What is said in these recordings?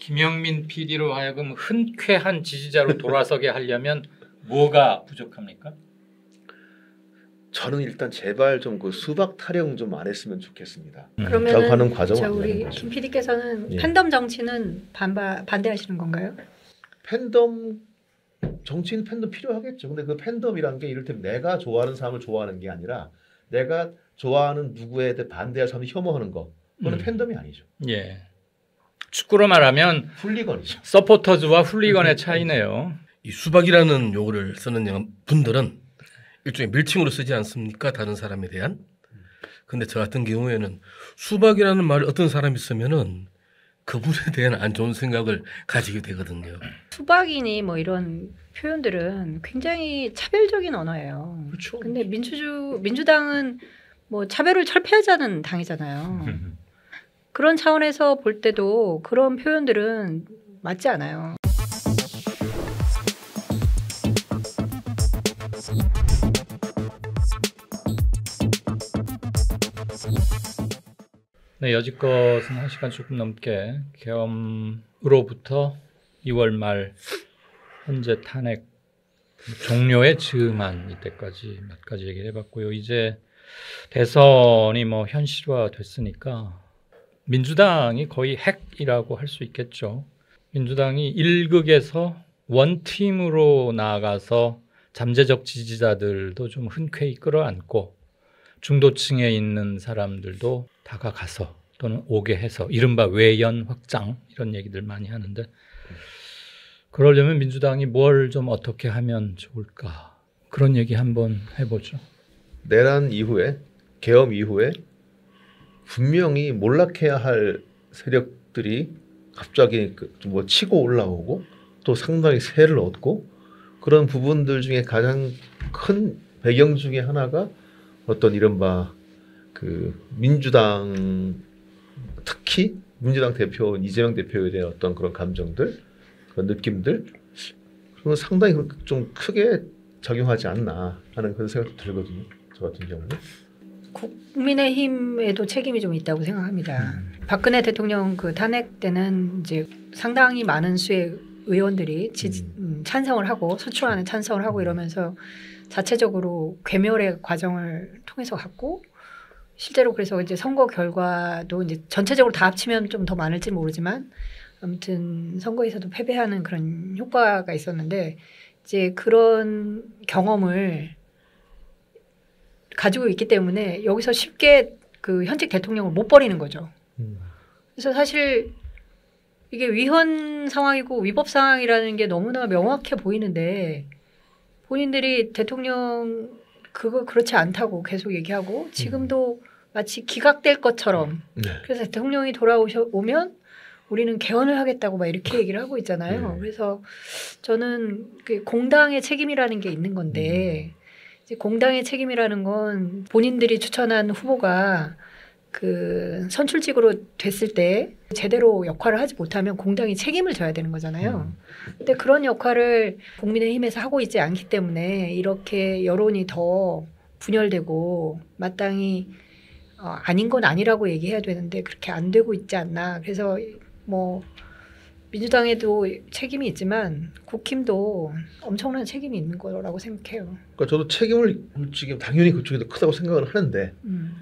김영민 PD로 하여금 흔쾌한 지지자로 돌아서게 하려면 뭐가 부족합니까? 저는 일단 제발 좀 그 수박 타령 좀 안 했으면 좋겠습니다. 그러면은 하는 과정을 안 우리 하는 거죠. 김 PD께서는 예. 팬덤 정치는 반대하시는 건가요? 팬덤 정치인 팬덤 필요하겠죠. 근데 그 팬덤이란 게 이를테면 내가 좋아하는 사람을 좋아하는 게 아니라 내가 좋아하는 누구에 대해 반대할 사람을 혐오하는 거. 그거는 팬덤이 아니죠. 예. 축구로 말하면 훌리건이죠. 서포터즈와 훌리건의 차이네요. 이 수박이라는 용어를 쓰는 분들은 일종의 밀칭으로 쓰지 않습니까? 다른 사람에 대한. 근데 저 같은 경우에는 수박이라는 말을 어떤 사람이 쓰면은 그분에 대한 안 좋은 생각을 가지게 되거든요. 수박이니 뭐 이런 표현들은 굉장히 차별적인 언어예요. 그렇죠. 근데 민주당은 뭐 차별을 철폐하자는 당이잖아요. 그런 차원에서 볼 때도 그런 표현들은 맞지 않아요. 네, 여지껏은 1시간 조금 넘게 계엄으로부터 2월 말 현재 탄핵 종료에 즈음한 이때까지 몇 가지 얘기를 해봤고요. 이제 대선이 뭐 현실화 됐으니까 민주당이 거의 핵이라고 할 수 있겠죠. 민주당이 1극에서 원팀으로 나아가서 잠재적 지지자들도 좀 흔쾌히 끌어안고 중도층에 있는 사람들도 다가가서 또는 오게 해서 이른바 외연 확장 이런 얘기들 많이 하는데 그러려면 민주당이 뭘 좀 어떻게 하면 좋을까 그런 얘기 한번 해보죠. 내란 이후에 계엄 이후에 분명히 몰락해야 할 세력들이 갑자기 뭐 치고 올라오고 또 상당히 세를 얻고 그런 부분들 중에 가장 큰 배경 중에 하나가 어떤 이른바 그 민주당 특히 민주당 대표 이재명 대표에 대한 어떤 그런 감정들 그런 느낌들 그런 상당히 좀 크게 작용하지 않나 하는 그런 생각도 들거든요. 저 같은 경우는. 국민의힘에도 책임이 좀 있다고 생각합니다. 박근혜 대통령 그 탄핵 때는 이제 상당히 많은 수의 의원들이 찬성을 하고 서초안에 찬성을 하고 이러면서 자체적으로 괴멸의 과정을 통해서 갔고 실제로 그래서 이제 선거 결과도 이제 전체적으로 다 합치면 좀 더 많을지 모르지만 아무튼 선거에서도 패배하는 그런 효과가 있었는데 이제 그런 경험을 가지고 있기 때문에 여기서 쉽게 그 현직 대통령을 못 버리는 거죠. 그래서 사실 이게 위헌 상황이고 위법 상황이라는 게 너무나 명확해 보이는데 본인들이 대통령 그거 그렇지 않다고 계속 얘기하고 지금도 마치 기각될 것처럼 그래서 대통령이 돌아오면 우리는 개헌을 하겠다고 막 이렇게 얘기를 하고 있잖아요. 그래서 저는 그 공당의 책임이라는 게 있는 건데 이제 공당의 책임이라는 건 본인들이 추천한 후보가 그 선출직으로 됐을 때 제대로 역할을 하지 못하면 공당이 책임을 져야 되는 거잖아요. 근데 그런 역할을 국민의힘에서 하고 있지 않기 때문에 이렇게 여론이 더 분열되고 마땅히 아닌 건 아니라고 얘기해야 되는데 그렇게 안 되고 있지 않나. 그래서 뭐 민주당에도 책임이 있지만 국힘도 엄청난 책임이 있는 거라고 생각해요. 그러니까 저도 책임을 지금 당연히 그쪽이 더 크다고 생각을 하는데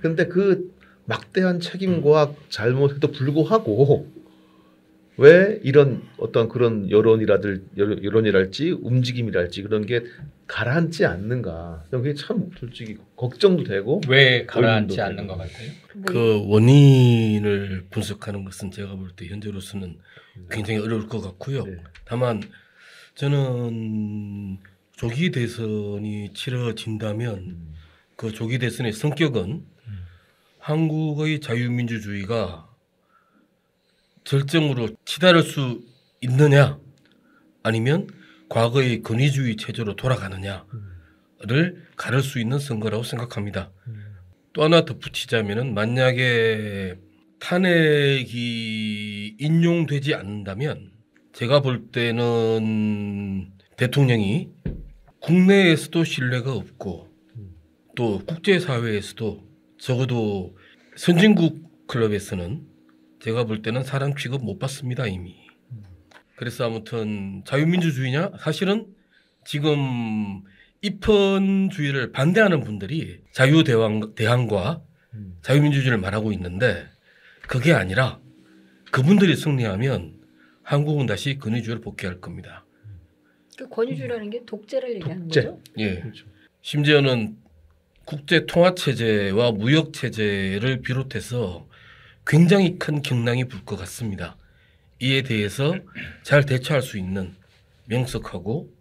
근데 그 막대한 책임과 잘못에도 불구하고 왜 이런 어떤 그런 여론이랄지 움직임이랄지 그런 게 가라앉지 않는가. 그게 참 솔직히 걱정도 되고 왜 가라앉지 않는 것 같아요? 그 원인을 분석하는 것은 제가 볼 때 현재로서는 굉장히 어려울 것 같고요. 다만 저는 조기 대선이 치러진다면 그 조기 대선의 성격은 한국의 자유민주주의가 절정으로 치달을 수 있느냐 아니면 과거의 권위주의 체제로 돌아가느냐를 가를 수 있는 선거라고 생각합니다. 또 하나 덧붙이자면은 만약에 탄핵이 인용되지 않는다면 제가 볼 때는 대통령이 국내에서도 신뢰가 없고 또 국제사회에서도 적어도 선진국 클럽에서는 제가 볼 때는 사람 취급 못 받습니다 이미. 그래서 아무튼 자유민주주의냐? 사실은 지금 입헌주의를 반대하는 분들이 자유대항과 자유민주주의를 말하고 있는데 그게 아니라 그분들이 승리하면 한국은 다시 권위주의를 복귀할 겁니다. 그 권위주의라는 게 독재를 얘기하는 독재. 거죠? 예. 그렇죠. 심지어는 국제 통화 체제와 무역 체제를 비롯해서 굉장히 큰 경랑이 불 것 같습니다. 이에 대해서 잘 대처할 수 있는 명석하고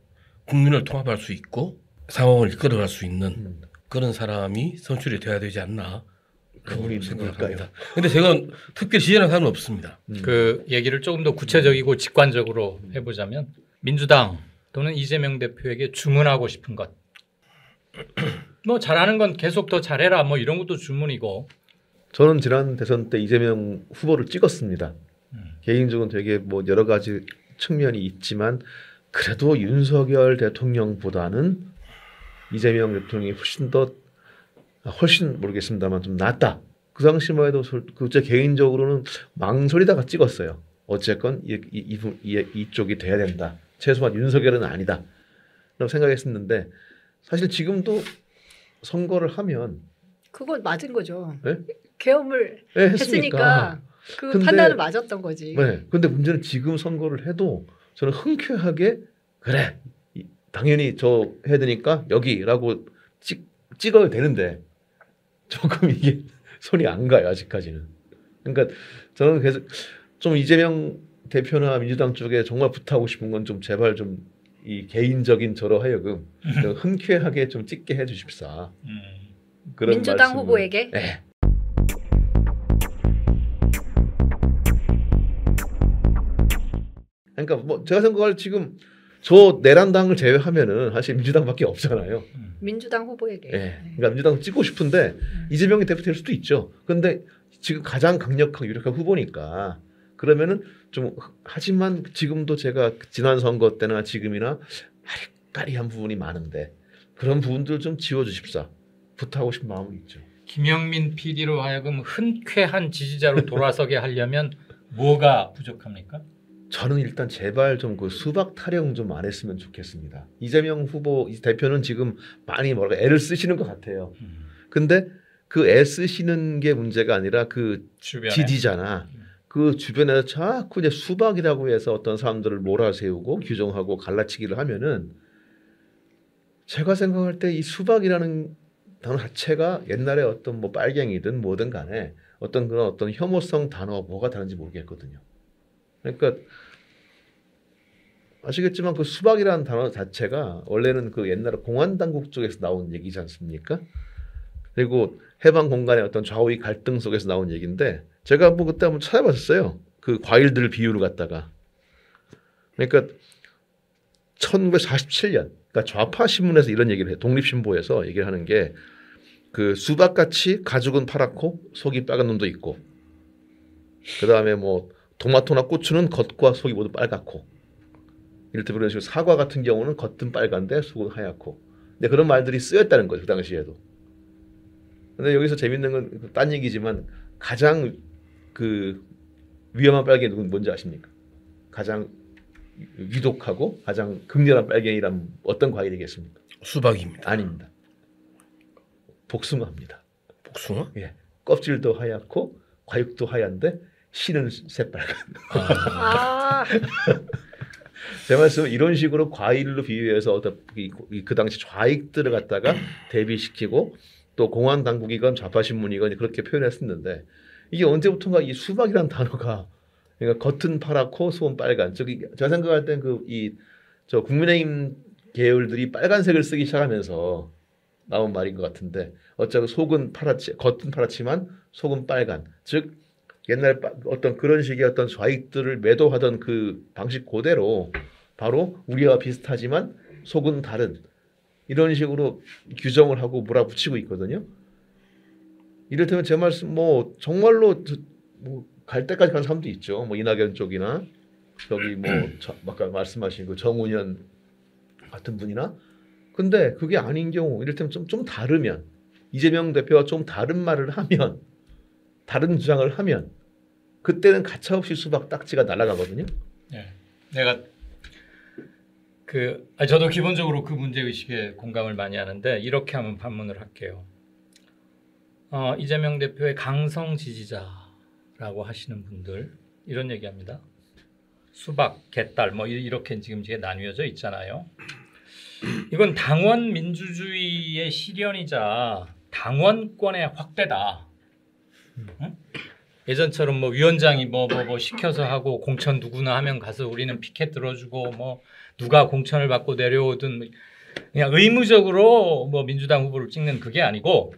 국민을 통합할 수 있고 상황을 이끌어갈 수 있는 그런 사람이 선출이 돼야 되지 않나 그분이 생각을 누굴까요? 합니다. 그런데 제가 특별히 지지하는 사람은 없습니다. 그 얘기를 조금 더 구체적이고 직관적으로 해보자면 민주당 또는 이재명 대표에게 주문하고 싶은 것. 뭐 잘하는 건 계속 더 잘해라. 뭐 이런 것도 주문이고. 저는 지난 대선 때 이재명 후보를 찍었습니다. 개인적으로 되게 뭐 여러 가지 측면이 있지만 그래도 윤석열 대통령보다는 이재명 대통령이 훨씬 모르겠습니다만 좀 낫다. 그 당시만 해도 제 개인적으로는 망설이다가 찍었어요. 어쨌건 이쪽이 돼야 된다. 최소한 윤석열은 아니다. 라고 생각했었는데 사실 지금도 선거를 하면 그건 맞은 거죠. 네? 계엄을 네, 했으니까 그 근데- 판단은 맞았던 거지. 네. 근데 문제는 지금 선거를 해도 저는 흔쾌하게 그래 당연히 저 해야 되니까 여기라고 찍어야 되는데 조금 이게 손이 안 가요 아직까지는. 그러니까 저는 계속 좀 이재명 대표나 민주당 쪽에 정말 부탁하고 싶은 건 좀 제발 좀 이 개인적인 저로 하여금 좀 흔쾌하게 좀 찍게 해주십사. 그런 민주당 말씀을- 후보에게? 네. 그러니까 뭐 제가 생각할 지금 저 내란당을 제외하면은 사실 민주당밖에 없잖아요. 민주당 후보에게. 예. 그러니까 민주당 찍고 싶은데 이재명이 대표 될 수도 있죠. 근데 지금 가장 강력하고 유력한 후보니까 그러면은 좀 하지만 지금도 제가 지난 선거 때나 지금이나 아리까리한 부분이 많은데 그런 부분들 좀 지워주십사 부탁하고 싶은 마음이 있죠. 김영민 PD로 하여금 흔쾌한 지지자로 돌아서게 하려면 뭐가 부족합니까? 저는 일단 제발 좀 그 수박 타령 좀 안 했으면 좋겠습니다. 이재명 후보 이 대표는 지금 많이 뭐랄까 애를 쓰시는 것 같아요. 근데 그 애 쓰시는 게 문제가 아니라 그 주변에 지지자나 그 주변에서 자꾸 이제 수박이라고 해서 어떤 사람들을 몰아세우고 규정하고 갈라치기를 하면은 제가 생각할 때 이 수박이라는 단어 자체가 옛날에 어떤 뭐 빨갱이든 뭐든 간에 어떤 그런 어떤 혐오성 단어 뭐가 다른지 모르겠거든요. 그러니까 아시겠지만 그 수박이라는 단어 자체가 원래는 그 옛날에 공안당국 쪽에서 나온 얘기지 않습니까? 그리고 해방 공간의 어떤 좌우의 갈등 속에서 나온 얘기인데 제가 그때 한번 찾아봤었어요. 그 과일들 비유를 갖다가. 그러니까 1947년 그러니까 좌파 신문에서 이런 얘기를 해요. 독립신보에서 얘기를 하는 게 그 수박같이 가죽은 파랗고 속이 빨간 놈도 있고 그다음에 뭐 토마토나 고추는 겉과 속이 모두 빨갛고 이를테면 그런 식으로 사과 같은 경우는 겉은 빨간데 속은 하얗고 근데 그런 말들이 쓰였다는 거죠. 그 당시에도. 근데 여기서 재밌는 건 딴 얘기지만 가장 그 위험한 빨갱이 누군 뭔지 아십니까? 가장 위독하고 가장 극렬한 빨갱이란 어떤 과일이겠습니까? 수박입니다. 아닙니다. 복숭아입니다. 복숭아? 예, 껍질도 하얗고 과육도 하얀데 씨는 새빨간. 아, 제 말씀은 이런 식으로 과일로 비유해서 어떤 그 당시 좌익들을 갖다가 대비시키고 또 공안 당국이건 좌파 신문이건 그렇게 표현했었는데 이게 언제부턴가 이 수박이라는 단어가 그러니까 겉은 파랗고 속은 빨간. 저기 제가 생각할 땐 저 국민의힘 계열들이 빨간색을 쓰기 시작하면서 나온 말인 것 같은데 어차피 겉은 파랗지만 속은 빨간. 즉 옛날 어떤 그런 식의 어떤 좌익들을 매도하던 그 방식 그대로 바로 우리와 비슷하지만 속은 다른 이런 식으로 규정을 하고 몰아붙이고 있거든요. 이를테면 제 말씀 뭐 정말로 뭐 갈 때까지 가는 사람도 있죠. 뭐 이낙연 쪽이나 저기 뭐 아까 말씀하신 그 정운현 같은 분이나 근데 그게 아닌 경우 이를테면 좀 다르면 이재명 대표가 좀 다른 말을 하면 다른 주장을 하면 그때는 가차없이 수박 딱지가 날아가거든요. 네. 내가 저도 기본적으로 그 문제 의식에 공감을 많이 하는데 이렇게 한번 반문을 할게요. 이재명 대표의 강성 지지자라고 하시는 분들 이런 얘기합니다. 수박, 개딸 뭐 이렇게 지금 이게 나뉘어져 있잖아요. 이건 당원 민주주의의 실현이자 당원권의 확대다. 응? 예전처럼 뭐 위원장이 뭐 시켜서 하고 공천 누구나 하면 가서 우리는 피켓 들어주고 뭐 누가 공천을 받고 내려오든 그냥 의무적으로 뭐 민주당 후보를 찍는 그게 아니고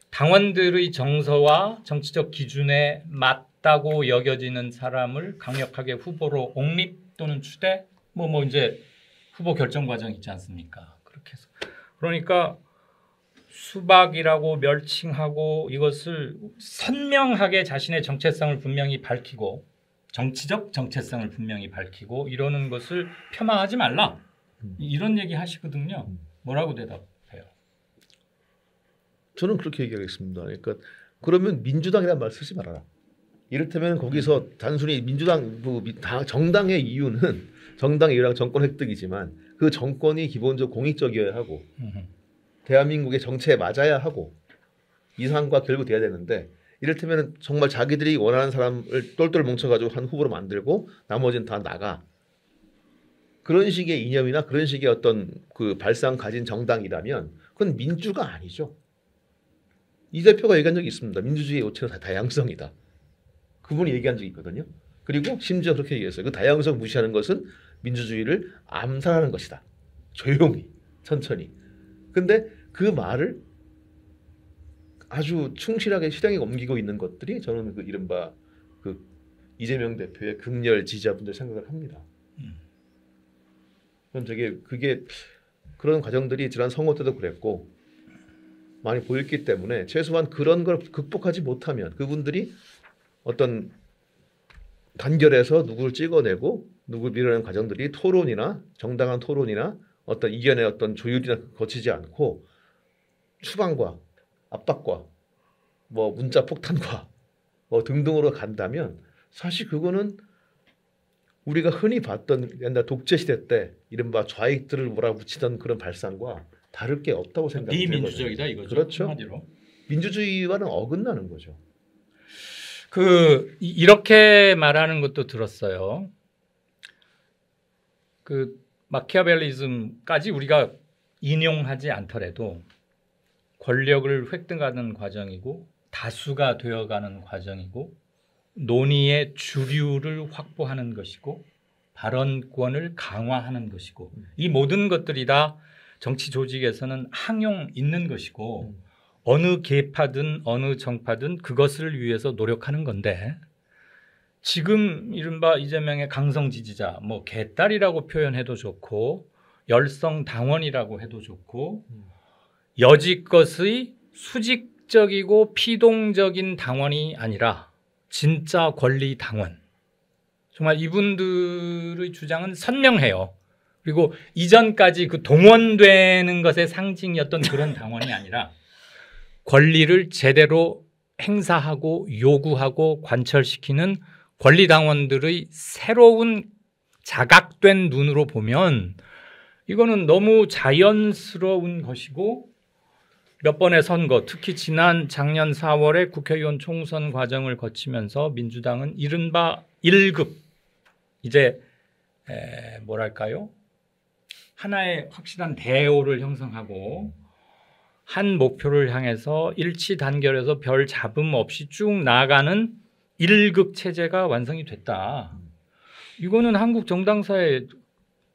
당원들의 정서와 정치적 기준에 맞다고 여겨지는 사람을 강력하게 후보로 옹립 또는 추대 뭐 이제 후보 결정 과정 있지 않습니까? 그렇게 해서 그러니까 수박이라고 멸칭하고 이것을 선명하게 자신의 정체성을 분명히 밝히고 정치적 정체성을 분명히 밝히고 이러는 것을 폄하하지 말라. 이런 얘기 하시거든요. 뭐라고 대답해요? 저는 그렇게 얘기하겠습니다. 그러니까 그러면 민주당이라는 말 쓰지 말아라. 이를테면 거기서 단순히 민주당 정당의 이유는 정당의 이유랑 정권 획득이지만 그 정권이 기본적으로 공익적이어야 하고 대한민국의 정체에 맞아야 하고 이상과 결부돼야 되는데 이를테면 정말 자기들이 원하는 사람을 똘똘 뭉쳐가지고 한 후보로 만들고 나머지는 다 나가 그런 식의 이념이나 그런 식의 어떤 그 발상 가진 정당이라면 그건 민주가 아니죠. 이 대표가 얘기한 적이 있습니다. 민주주의의 요체는 다 다양성이다. 그분이 얘기한 적이 있거든요. 그리고 심지어 그렇게 얘기했어요. 그 다양성 무시하는 것은 민주주의를 암살하는 것이다. 조용히 천천히. 근데 그 말을 아주 충실하게 실행에 옮기고 있는 것들이 저는 그 이른바 그 이재명 대표의 극렬 지지자분들 생각을 합니다. 그게 그런 과정들이 지난 선거 때도 그랬고 많이 보였기 때문에 최소한 그런 걸 극복하지 못하면 그분들이 어떤 단결해서 누구를 찍어내고 누구를 밀어내는 과정들이 토론이나 정당한 토론이나 어떤 이견의 어떤 조율이나 거치지 않고 추방과 압박과 뭐 문자 폭탄과 뭐 등등으로 간다면 사실 그거는 우리가 흔히 봤던 옛날 독재 시대 때 이른바 좌익들을 몰아붙이던 그런 발상과 다를 게 없다고 생각합니다. 비민주적이다 이거죠. 그렇죠. 한마디로. 민주주의와는 어긋나는 거죠. 이렇게 말하는 것도 들었어요. 그 마키아벨리즘까지 우리가 인용하지 않더라도 권력을 획득하는 과정이고 다수가 되어가는 과정이고 논의의 주류를 확보하는 것이고 발언권을 강화하는 것이고 이 모든 것들이 다 정치 조직에서는 항용 있는 것이고 어느 계파든 어느 정파든 그것을 위해서 노력하는 건데 지금 이른바 이재명의 강성 지지자 뭐 개딸이라고 표현해도 좋고 열성 당원이라고 해도 좋고 여지껏의 수직적이고 피동적인 당원이 아니라 진짜 권리 당원. 정말 이분들의 주장은 선명해요. 그리고 이전까지 그 동원되는 것의 상징이었던 그런 당원이 아니라 권리를 제대로 행사하고 요구하고 관철시키는 권리 당원들의 새로운 자각된 눈으로 보면 이거는 너무 자연스러운 것이고 몇 번의 선거, 특히 지난 작년 4월에 국회의원 총선 과정을 거치면서 민주당은 이른바 1급 이제 뭐랄까요? 하나의 확실한 대오를 형성하고 한 목표를 향해서 일치 단결해서 별 잡음 없이 쭉 나아가는 1급 체제가 완성이 됐다. 이거는 한국 정당사에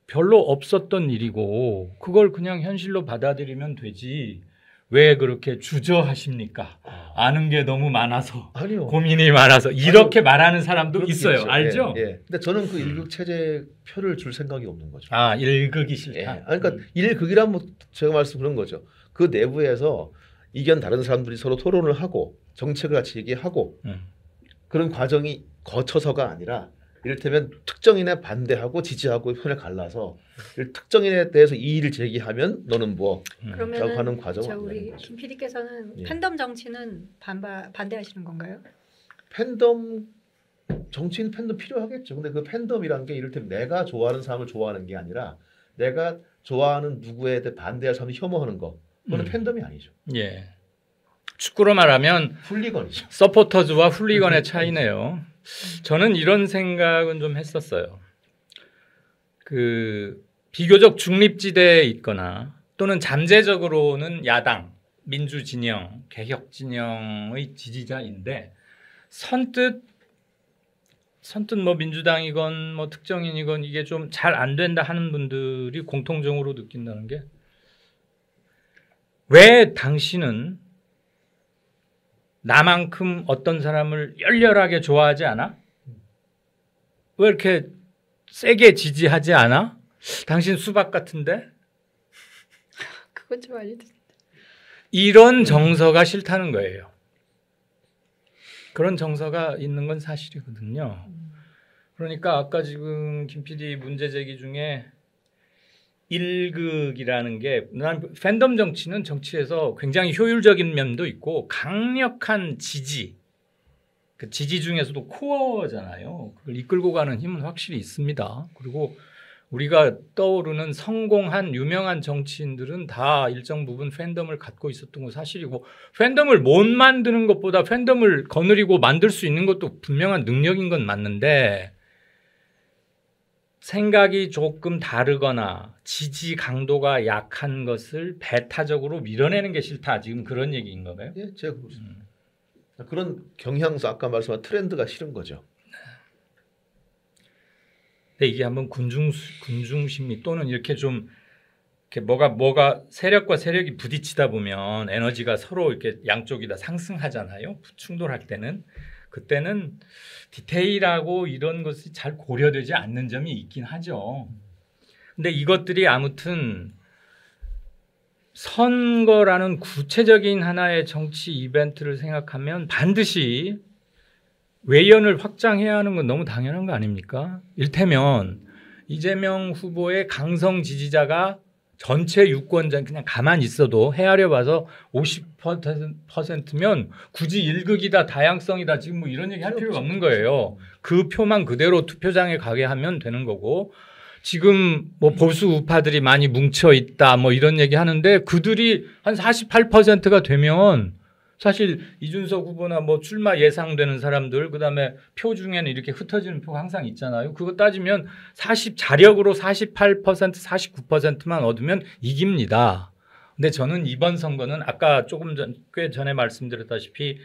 별로 없었던 일이고 그걸 그냥 현실로 받아들이면 되지. 왜 그렇게 주저하십니까? 아는 게 너무 많아서 아니요. 고민이 많아서 이렇게 말하는 사람도 있어요. 있죠. 알죠? 예, 예. 근데 저는 그 1극 체제 표를 줄 생각이 없는 거죠. 아, 1극이 예. 싫다. 그러니까 1극이란 뭐 제가 말씀 그런 거죠. 그 내부에서 이견 다른 사람들이 서로 토론을 하고 정책을 같이 얘기하고 그런 과정이 거쳐서가 아니라 이를테면 특정인에 반대하고 지지하고 편을 갈라서 특정인에 대해서 이의를 제기하면 너는 뭐 라고 하는 그러면은 과정은 안 우리 되는 거죠. 김 PD께서는 예. 팬덤 정치는 반대하시는 건가요? 팬덤 정치인 팬덤 필요하겠죠. 근데 그 팬덤이란 게 이를테면 내가 좋아하는 사람을 좋아하는 게 아니라 내가 좋아하는 누구에 대해 반대할 사람을 혐오하는 거. 그거는 팬덤이 아니죠. 예. 축구로 말하면 훌리건이죠. 서포터즈와 훌리건의 차이네요. 저는 이런 생각은 좀 했었어요. 그 비교적 중립지대에 있거나 또는 잠재적으로는 야당, 민주진영, 개혁진영의 지지자인데 선뜻 뭐 민주당이건 뭐 특정인이건 이게 좀 잘 안 된다 하는 분들이 공통적으로 느낀다는 게 왜 당신은 나만큼 어떤 사람을 열렬하게 좋아하지 않아? 왜 이렇게 세게 지지하지 않아? 당신 수박 같은데? 그건 좀 알려드릴게요. 이런 정서가 싫다는 거예요. 그런 정서가 있는 건 사실이거든요. 그러니까 아까 지금 김 PD 문제 제기 중에 일극이라는 게 난 팬덤 정치는 정치에서 굉장히 효율적인 면도 있고 강력한 지지, 그 지지 중에서도 코어잖아요. 그걸 이끌고 가는 힘은 확실히 있습니다. 그리고 우리가 떠오르는 성공한 유명한 정치인들은 다 일정 부분 팬덤을 갖고 있었던 거 사실이고 팬덤을 못 만드는 것보다 팬덤을 거느리고 만들 수 있는 것도 분명한 능력인 건 맞는데 생각이 조금 다르거나 지지 강도가 약한 것을 배타적으로 밀어내는 게 싫다. 지금 그런 얘기인 거예요? 예, 제가 그렇습니다. 그런 경향서 아까 말씀한 트렌드가 싫은 거죠. 근데 이게 한번 군중심리 또는 이렇게 좀 이렇게 뭐가 세력과 세력이 부딪히다 보면 에너지가 서로 이렇게 양쪽이 다 상승하잖아요. 충돌할 때는 그때는 디테일하고 이런 것이 잘 고려되지 않는 점이 있긴 하죠. 근데 이것들이 아무튼 선거라는 구체적인 하나의 정치 이벤트를 생각하면 반드시 외연을 확장해야 하는 건 너무 당연한 거 아닙니까? 일테면 이재명 후보의 강성 지지자가 전체 유권자 그냥 가만히 있어도 헤아려 봐서 50%면 굳이 일극이다 다양성이다 지금 뭐 이런 얘기 할 필요가 없는 거예요. 그 표만 그대로 투표장에 가게 하면 되는 거고 지금 뭐 보수 우파들이 많이 뭉쳐 있다 뭐 이런 얘기 하는데 그들이 한 48%가 되면 사실 이준석 후보나 뭐 출마 예상되는 사람들 그다음에 표 중에는 이렇게 흩어지는 표가 항상 있잖아요. 그거 따지면 자력으로 48% 49%만 얻으면 이깁니다. 근데 저는 이번 선거는 아까 꽤 전에 말씀드렸다시피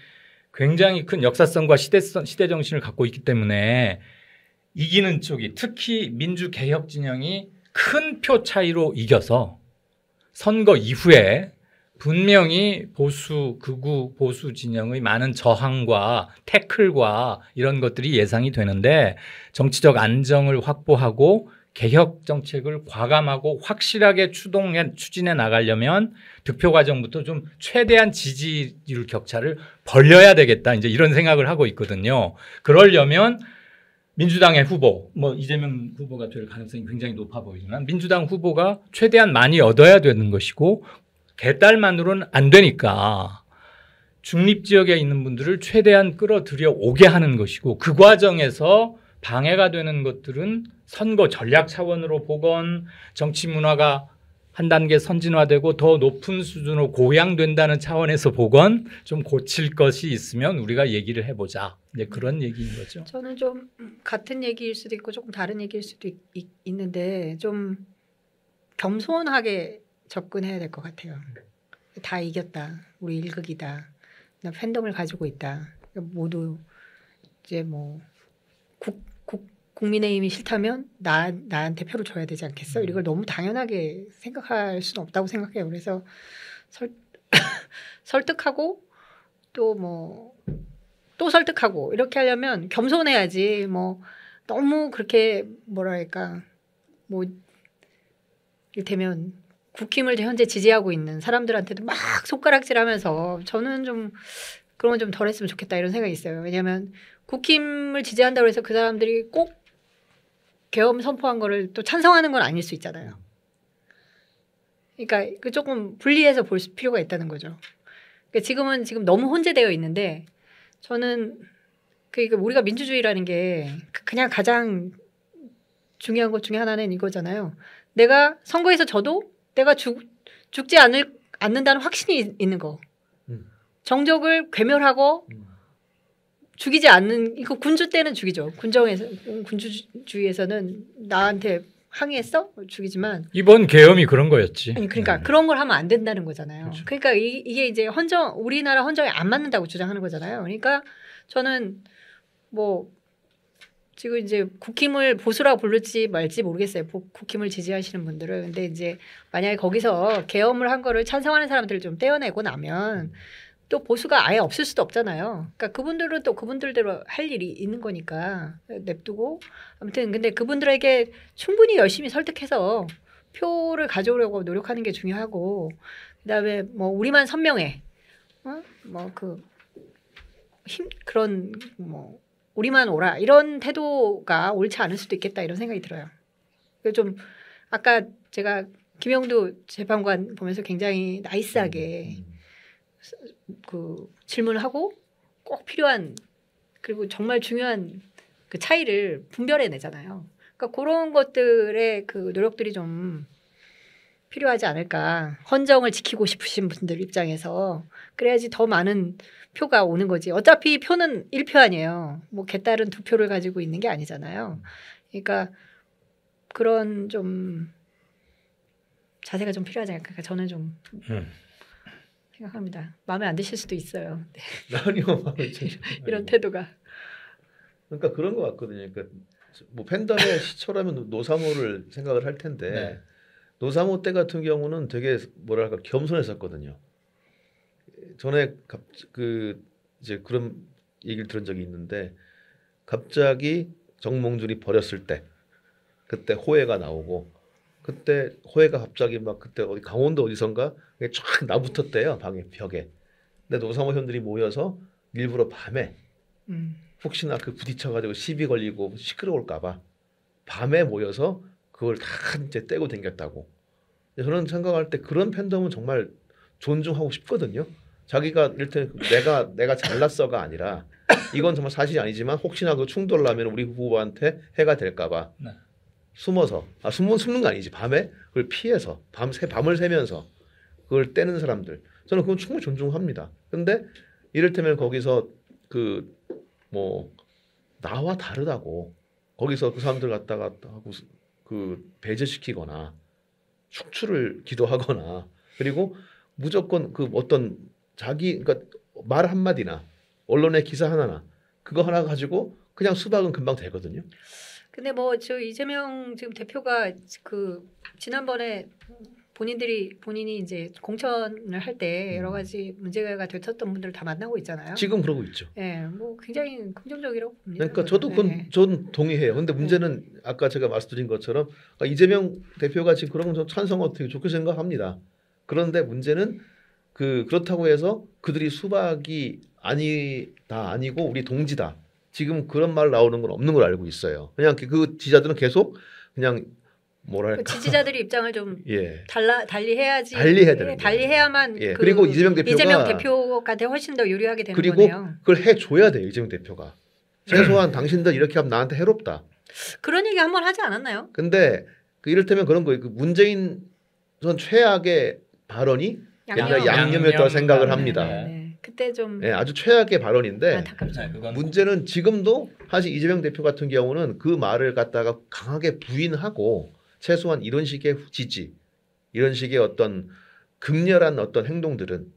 굉장히 큰 역사성과 시대 정신을 갖고 있기 때문에 이기는 쪽이 특히 민주개혁 진영이 큰 표 차이로 이겨서 선거 이후에 분명히 극우 보수 진영의 많은 저항과 태클과 이런 것들이 예상이 되는데 정치적 안정을 확보하고 개혁 정책을 과감하고 확실하게 추진해 나가려면 득표 과정부터 좀 최대한 지지율 격차를 벌려야 되겠다. 이제 이런 생각을 하고 있거든요. 그러려면 민주당의 후보, 뭐 이재명 후보가 될 가능성이 굉장히 높아 보이지만 민주당 후보가 최대한 많이 얻어야 되는 것이고 개딸만으로는 안 되니까 중립 지역에 있는 분들을 최대한 끌어들여 오게 하는 것이고 그 과정에서 방해가 되는 것들은 선거 전략 차원으로 보건 정치 문화가 한 단계 선진화되고 더 높은 수준으로 고양된다는 차원에서 보건 좀 고칠 것이 있으면 우리가 얘기를 해보자. 이제 그런 얘기인 거죠. 저는 좀 같은 얘기일 수도 있고 조금 다른 얘기일 수도 있는데 좀 겸손하게 접근해야 될 것 같아요. 다 이겼다. 우리 일극이다. 나 팬덤을 가지고 있다. 모두 이제 뭐 국민의힘이 싫다면 나한테 표를 줘야 되지 않겠어? 이걸 너무 당연하게 생각할 수는 없다고 생각해요. 그래서 설득하고 또 설득하고 이렇게 하려면 겸손해야지. 뭐 너무 그렇게 뭐랄까 뭐 이를테면 국힘을 현재 지지하고 있는 사람들한테도 막 손가락질하면서 저는 좀 그런 건 좀 덜했으면 좋겠다 이런 생각이 있어요. 왜냐하면 국힘을 지지한다고 해서 그 사람들이 꼭 계엄 선포한 거를 또 찬성하는 건 아닐 수 있잖아요. 그러니까 그 조금 분리해서 볼 필요가 있다는 거죠. 그러니까 지금 너무 혼재되어 있는데 저는 그러니까 우리가 민주주의라는 게 그냥 가장 중요한 것 중에 하나는 이거잖아요. 내가 선거에서 져도 내가 죽지 않는다는 확신이 있는 거. 정적을 괴멸하고 죽이지 않는 이거 군주 때는 죽이죠. 군주주의에서는 나한테 항의했어? 죽이지만 이번 계엄이 그런 거였지. 아니 그러니까 그런 걸 하면 안 된다는 거잖아요. 그렇죠. 그러니까 이게 이제 우리나라 헌정에 안 맞는다고 주장하는 거잖아요. 그러니까 저는 뭐 지금 이제 국힘을 보수라고 부를지 말지 모르겠어요. 국힘을 지지하시는 분들은. 근데 이제 만약에 거기서 계엄을 한 거를 찬성하는 사람들을 좀 떼어내고 나면 또 보수가 아예 없을 수도 없잖아요. 그러니까 그분들은 또 그분들대로 할 일이 있는 거니까 냅두고 아무튼 근데 그분들에게 충분히 열심히 설득해서 표를 가져오려고 노력하는 게 중요하고 그다음에 뭐 우리만 선명해, 뭐 그런 뭐 우리만 오라 이런 태도가 옳지 않을 수도 있겠다 이런 생각이 들어요. 좀 아까 제가 김영도 재판관 보면서 굉장히 나이스하게 그 질문을 하고 꼭 필요한 그리고 정말 중요한 그 차이를 분별해내잖아요. 그러니까 그런 것들의 그 노력들이 좀 필요하지 않을까. 헌정을 지키고 싶으신 분들 입장에서 그래야지 더 많은 표가 오는 거지. 어차피 표는 1표 아니에요. 뭐 개딸은 2표를 가지고 있는 게 아니잖아요. 그러니까 그런 좀 자세가 좀 필요하지 않을까. 그러니까 저는 좀 생각합니다. 마음에 안 드실 수도 있어요. 네. 아니요. 이런 태도가. 그러니까 그런 것 같거든요. 그러니까 뭐 팬덤의 시초라면 노사모를 생각을 할 텐데 네. 노사모 때 같은 경우는 되게 뭐랄까 겸손했었거든요. 전에 이제 그런 얘기를 들은 적이 있는데 갑자기 정몽준이 버렸을 때 그때 호해가 나오고 그때 호해가 갑자기 막 그때 어디 강원도 어디선가 쫙 나붙었대요 벽에. 근데 노사모 현들이 모여서 일부러 밤에 혹시나 그 부딪혀가지고 시비 걸리고 시끄러울까봐 밤에 모여서 그걸 다 이제 떼고 댕겼다고. 저는 생각할 때 그런 팬덤은 정말 존중하고 싶거든요. 자기가 이를테면 내가 잘났어가 아니라 이건 정말 사실이 아니지만 혹시나 그 충돌 나면 우리 후보한테 해가 될까봐 네. 숨어서 숨는 거 아니지 밤에 그걸 피해서 밤을 새면서 그걸 떼는 사람들 저는 그건 충분히 존중합니다. 근데 이를테면 거기서 그 뭐 나와 다르다고 거기서 그 사람들 갖다가 하고 그 배제시키거나 축출을 기도하거나 그리고 무조건 그 어떤 그러니까 말 한마디나 언론의 기사 하나나 그거 하나 가지고 그냥 수박은 금방 되거든요. 근데 뭐 저 이재명 지금 대표가 그 지난번에 본인이 이제 공천을 할 때 여러 가지 문제가 됐었던 분들을 다 만나고 있잖아요. 지금 그러고 있죠. 예, 뭐 굉장히 긍정적이라고 봅니다. 그러니까 저도 네. 전 동의해요. 근데 문제는 아까 제가 말씀드린 것처럼 이재명 대표가 지금 그런 건 찬성하고 되게 좋게 생각합니다. 그런데 문제는 그렇다고 해서 그들이 수박이 아니고 우리 동지다. 지금 그런 말 나오는 건 없는 걸 알고 있어요. 그냥 그 지지자들은 계속 그냥 뭐랄까 지지자들의 입장을 좀 예. 달리해야지. 달리해야 되는 달리해야만 예. 그리고 이재명 대표한테 훨씬 더 유리하게 되는 그리고 거네요. 그걸 해줘야 돼요. 이재명 대표가. 최소한 당신들 이렇게 하면 나한테 해롭다. 그런 얘기 한번 하지 않았나요? 근데 이를테면 그런 거예요. 그 문재인 전 최악의 발언이 옛날 양념이었다고 생각을 합니다. 네. 그때 좀 아주 최악의 발언인데 안타깝죠. 문제는 지금도 사실 이재명 대표 같은 경우는 그 말을 갖다가 강하게 부인하고 최소한 이런 식의 지지, 이런 식의 어떤 극렬한 어떤 행동들은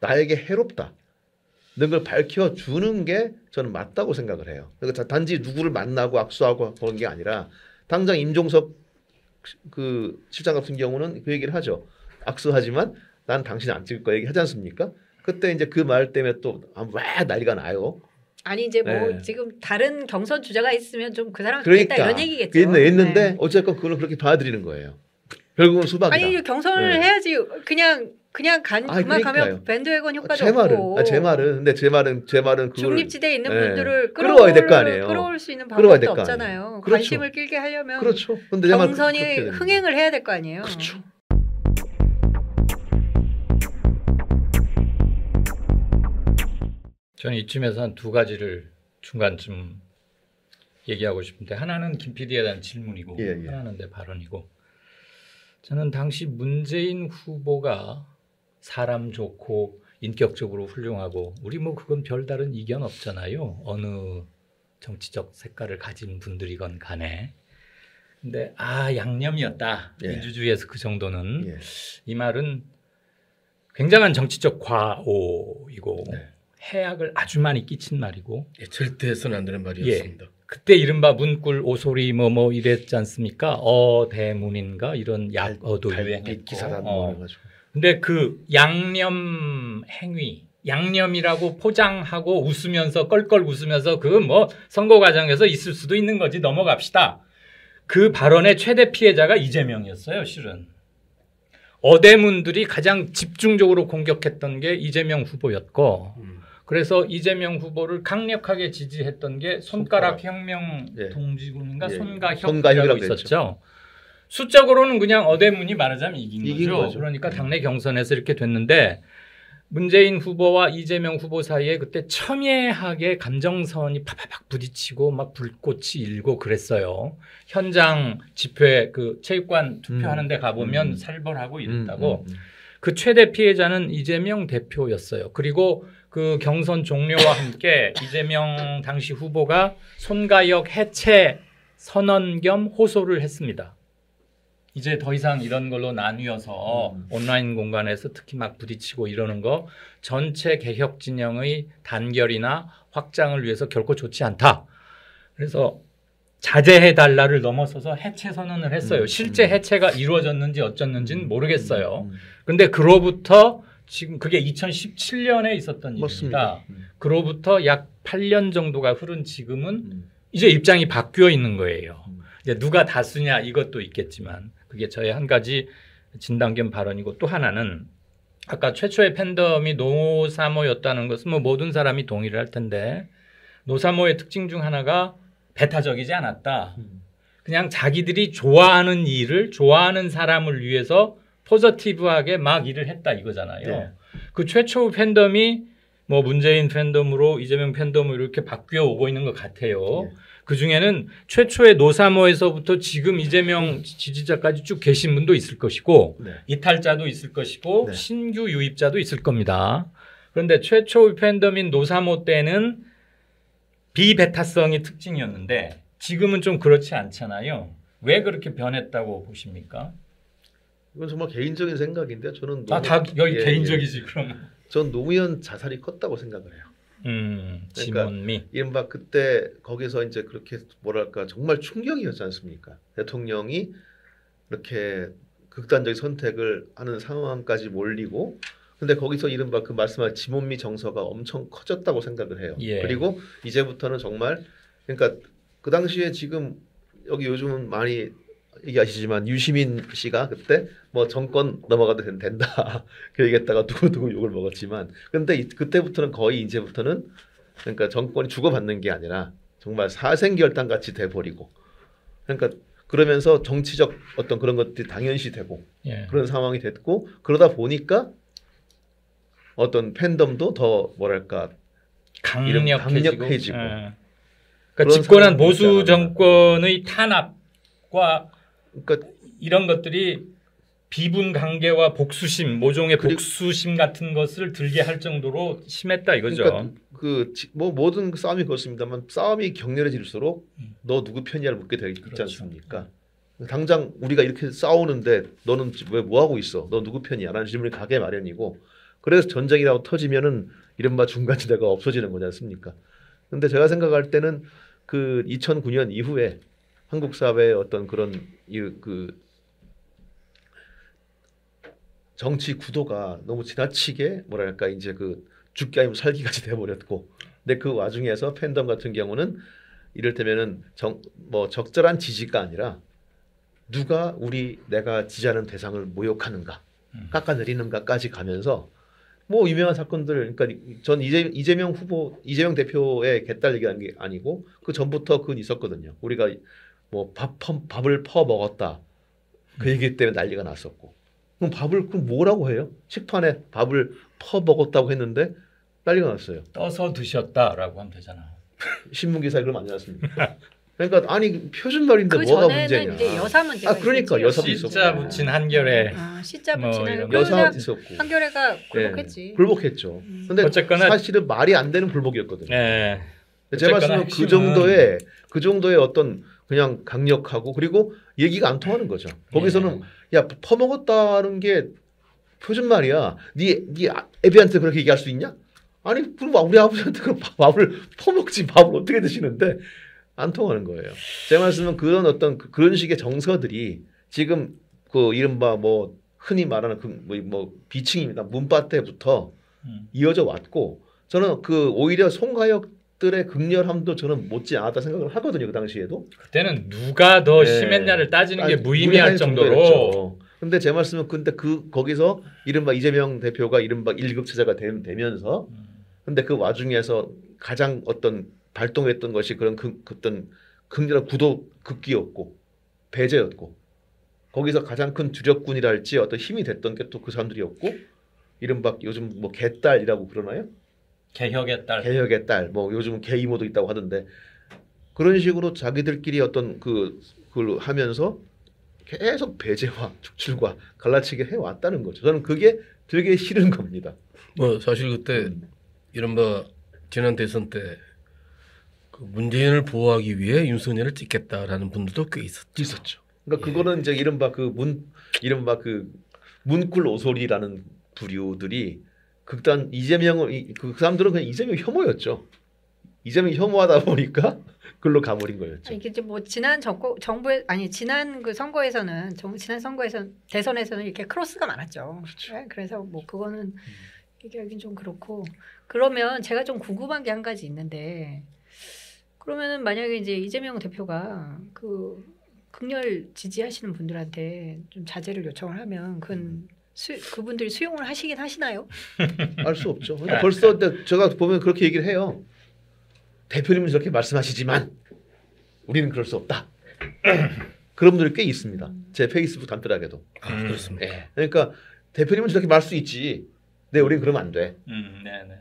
나에게 해롭다. 이런 걸 밝혀주는 게 저는 맞다고 생각을 해요. 그러니까 단지 누구를 만나고 악수하고 그런 게 아니라 당장 임종석 그 실장 같은 경우는 그 얘기를 하죠. 악수하지만 난 당신 안 찍을 거야 얘기하지 않습니까? 그때 이제 그 말 때문에 또 왜 난리가 나요. 아니 이제 뭐 네. 지금 다른 경선 주자가 있으면 좀 그 사람 그러니까 좋겠다 이런 얘기겠죠. 있는데 네. 어쨌건 그걸 그렇게 받아들이는 거예요. 결국은 수박이다. 아니 경선을 네. 해야지 그냥 그만 그러니까요. 가면 밴드웨건 효과도 제 말은 없고. 제 말은 그걸 중립지대에 있는 네. 분들을 끌어와야 될거 아니에요. 끌어올 수 있는 끌어와야 될 방법도 거 아니에요. 없잖아요. 그렇죠. 관심을 끌게 하려면 그렇죠. 근데 제 말 경선이 그렇게 되는 거예요. 흥행을 해야 될 거 아니에요. 그렇죠. 저는 이쯤에서 한 두 가지를 중간쯤 얘기하고 싶은데 하나는 김 PD에 대한 질문이고 예. 하나는 내 발언이고 저는 당시 문재인 후보가 사람 좋고 인격적으로 훌륭하고 우리 뭐 그건 별다른 이견 없잖아요. 어느 정치적 색깔을 가진 분들이건 간에. 근데 양념이었다. 예. 민주주의에서 그 정도는 예. 이 말은 굉장한 정치적 과오이고 네. 해악을 아주 많이 끼친 말이고 예, 절대 해서는 안 되는 말이었습니다. 그때 이른바 문꿀 오소리 뭐 이랬지 않습니까? 어대문인가 이런 약어도 유행했고. 기사단 뭐 해가지고. 근데 그 양념 행위, 양념이라고 포장하고 웃으면서 껄껄 웃으면서 그 뭐 선거 과정에서 있을 수도 있는 거지 넘어갑시다. 그 발언의 최대 피해자가 이재명이었어요, 실은. 어대문들이 가장 집중적으로 공격했던 게 이재명 후보였고 그래서 이재명 후보를 강력하게 지지했던 게 손가락 혁명 예. 동지군인가 예. 손가혁이라고 손가혁이라고 있었죠. 수적으로는 그냥 어대문이 말하자면 이긴 거죠. 거죠. 그러니까 당내 경선에서 이렇게 됐는데 문재인 후보와 이재명 후보 사이에 그때 첨예하게 감정선이 파파박 부딪히고 막 불꽃이 일고 그랬어요. 현장 집회 그 체육관 투표하는 데 가보면 살벌하고 이랬다고. 그 최대 피해자는 이재명 대표였어요. 그리고 그 경선 종료와 함께 이재명 당시 후보가 손가역 해체 선언 겸 호소를 했습니다. 이제 더 이상 이런 걸로 나뉘어서 온라인 공간에서 특히 막 부딪히고 이러는 거 전체 개혁 진영의 단결이나 확장을 위해서 결코 좋지 않다. 그래서 자제해 달라를 넘어서서 해체 선언을 했어요. 실제 해체가 이루어졌는지 어쩌는지는 모르겠어요. 근데 그로부터 지금 그게 2017년에 있었던 일입니다. 그로부터 약 8년 정도가 흐른 지금은 이제 입장이 바뀌어 있는 거예요. 이제 누가 다수냐 이것도 있겠지만 그게 저의 한 가지 진단 겸 발언이고 또 하나는 아까 최초의 팬덤이 노사모였다는 것은 뭐 모든 사람이 동의를 할 텐데 노사모의 특징 중 하나가 배타적이지 않았다. 그냥 자기들이 좋아하는 일을 좋아하는 사람을 위해서 포지티브하게 막 일을 했다 이거잖아요. 네. 그 최초 팬덤이 뭐 문재인 팬덤으로 이재명 팬덤으로 이렇게 바뀌어 오고 있는 것 같아요. 네. 그 중에는 최초의 노사모에서부터 지금 이재명 지지자까지 쭉 계신 분도 있을 것이고 네. 이탈자도 있을 것이고 네. 신규 유입자도 있을 겁니다. 그런데 최초 팬덤인 노사모 때는 비배타성이 특징이었는데 지금은 좀 그렇지 않잖아요. 왜 그렇게 변했다고 보십니까? 이건 정말 개인적인 생각인데 저는 다 여기 예, 개인적이지 그러면. 전 노무현 자살이 컸다고 생각을 해요. 지몬미. 이른바 그때 거기서 이제 그렇게 뭐랄까 정말 충격이었지 않습니까? 대통령이 이렇게 극단적인 선택을 하는 상황까지 몰리고 근데 거기서 이른바 그 말씀하신 지몬미 정서가 엄청 커졌다고 생각을 해요. 예. 그리고 이제부터는 정말 그러니까 그 당시에 지금 여기 요즘은 많이 얘기하시지만 유시민 씨가 그때 뭐 정권 넘어가도 된다 그 얘기했다가 두고두고 욕을 먹었지만 근데 그때부터는 거의 이제부터는 그러니까 정권이 주고받는 게 아니라 정말 사생결단 같이 돼버리고 그러니까 그러면서 정치적 어떤 그런 것들이 당연시되고 예. 그런 상황이 됐고 그러다 보니까 어떤 팬덤도 더 뭐랄까 강력해지고. 예. 그러니까 그런 집권한 상황이 보수 있잖아요. 정권의 탄압과 그러니까 이런 것들이 비분 관계와 복수심, 모종의 복수심 같은 것을 들게 할 정도로 심했다 이거죠. 그러니까 뭐 모든 싸움이 그렇습니다만 싸움이 격렬해질수록 너 누구 편이야를 묻게 되지 그렇죠. 않습니까? 당장 우리가 이렇게 싸우는데 너는 왜 뭐 하고 있어? 너 누구 편이야?라는 질문이 가게 마련이고 그래서 전쟁이라고 터지면은 이른바 중간지대가 없어지는 거지 않습니까? 근데 제가 생각할 때는 그 2009년 이후에 한국 사회의 어떤 그런 그 정치 구도가 너무 지나치게 뭐랄까 이제 그 죽기 아니면 살기까지 돼버렸고, 근데 그 와중에서 팬덤 같은 경우는 이를테면은 뭐 적절한 지지가 아니라 누가 내가 지지하는 대상을 모욕하는가, 깎아내리는가까지 가면서 뭐 유명한 사건들, 그러니까 전 이재명 대표의 개딸 얘기하는 게 아니고 그 전부터 그건 있었거든요. 우리가 뭐 밥을 퍼 먹었다 그 얘기 때문에 난리가 났었고, 그럼 밥을 그럼 뭐라고 해요? 식판에 밥을 퍼 먹었다고 했는데 난리가 났어요. 떠서 드셨다라고 하면 되잖아. 신문 기사에 그러면 안 나왔습니다. 그러니까 아니 표준말인데 그 뭐가 전에는 문제냐. 이제 여사 문제가 그러니까 있었지. 여사도 있었고. 시자 붙인 한결에 시자 뭐 붙인 이런 한결에 여사 있었고. 한결에가 예, 굴복했지. 굴복했죠. 근데 어쨌거나 사실은 말이 안 되는 굴복이었거든요. 네. 제 말씀은 그 정도의 어떤 그냥 강력하고 그리고 얘기가 안 통하는 거죠. 거기서는 야 퍼먹었다는 게 표준말이야. 네 애비한테 그렇게 얘기할 수 있냐? 아니 그럼 우리 아버지한테 그 밥을 퍼먹지 밥을 어떻게 드시는데 안 통하는 거예요. 제 말씀은 그런 어떤 그런 식의 정서들이 지금 그 이른바 뭐 흔히 말하는 뭐 비칭입니다. 문파 때부터 이어져 왔고 저는 그 오히려 송가역들의 극렬함도 저는 못지 않았다 생각을 하거든요. 그 당시에도. 그때는 누가 더 네. 심했냐를 따지는 게 무의미할 무의미할 정도로 정도였죠. 근데 제 말씀은 근데 거기서 이른바 이재명 대표가 이른바 1급 체제가 되면서 근데 그 와중에서 가장 어떤 발동했던 것이 그런 어떤 극렬한 구도 극기였고 배제였고 거기서 가장 큰 주력군이랄지 어떤 힘이 됐던 게 또 그 사람들이었고 이른바 요즘 뭐 개딸이라고 그러나요? 개혁의 딸. 개혁의 딸, 뭐 요즘 개이모도 있다고 하던데 그런 식으로 자기들끼리 어떤 그걸 하면서 계속 배제와 축출과 갈라치기 해왔다는 거죠. 저는 그게 되게 싫은 겁니다. 뭐 사실 그때 이른바 지난 대선 때 그 문재인을 보호하기 위해 윤석열을 찍겠다라는 분들도 꽤 있었죠. 그러니까 그거는 이제 이른바 그 문꿀 오소리라는 부류들이 극단 이재명을 그 사람들은 그냥 이재명 혐오였죠. 이재명 혐오하다 보니까 그걸로 가버린 거였죠. 이게 이제 뭐 지난 정부의 지난 그 선거에서는 지난 선거에서 대선에서는 이렇게 크로스가 많았죠. 그렇죠. 네, 그래서 뭐 그거는 얘기하긴 좀 그렇고 그러면 제가 좀 궁금한 게 한 가지 있는데 그러면은 만약에 이제 이재명 대표가 그 극렬 지지하시는 분들한테 좀 자제를 요청을 하면 그분들이 수용을 하시긴 하시나요? 알 수 없죠. 근데 벌써 제가 보면 그렇게 얘기를 해요. 대표님은 저렇게 말씀하시지만 우리는 그럴 수 없다. 그런 분들이 꽤 있습니다. 제 페이스북 담벼락에도. 그렇습니다. 네. 그러니까 대표님은 저렇게 말할 수 있지. 네, 우리는 그러면 안 돼. 네네.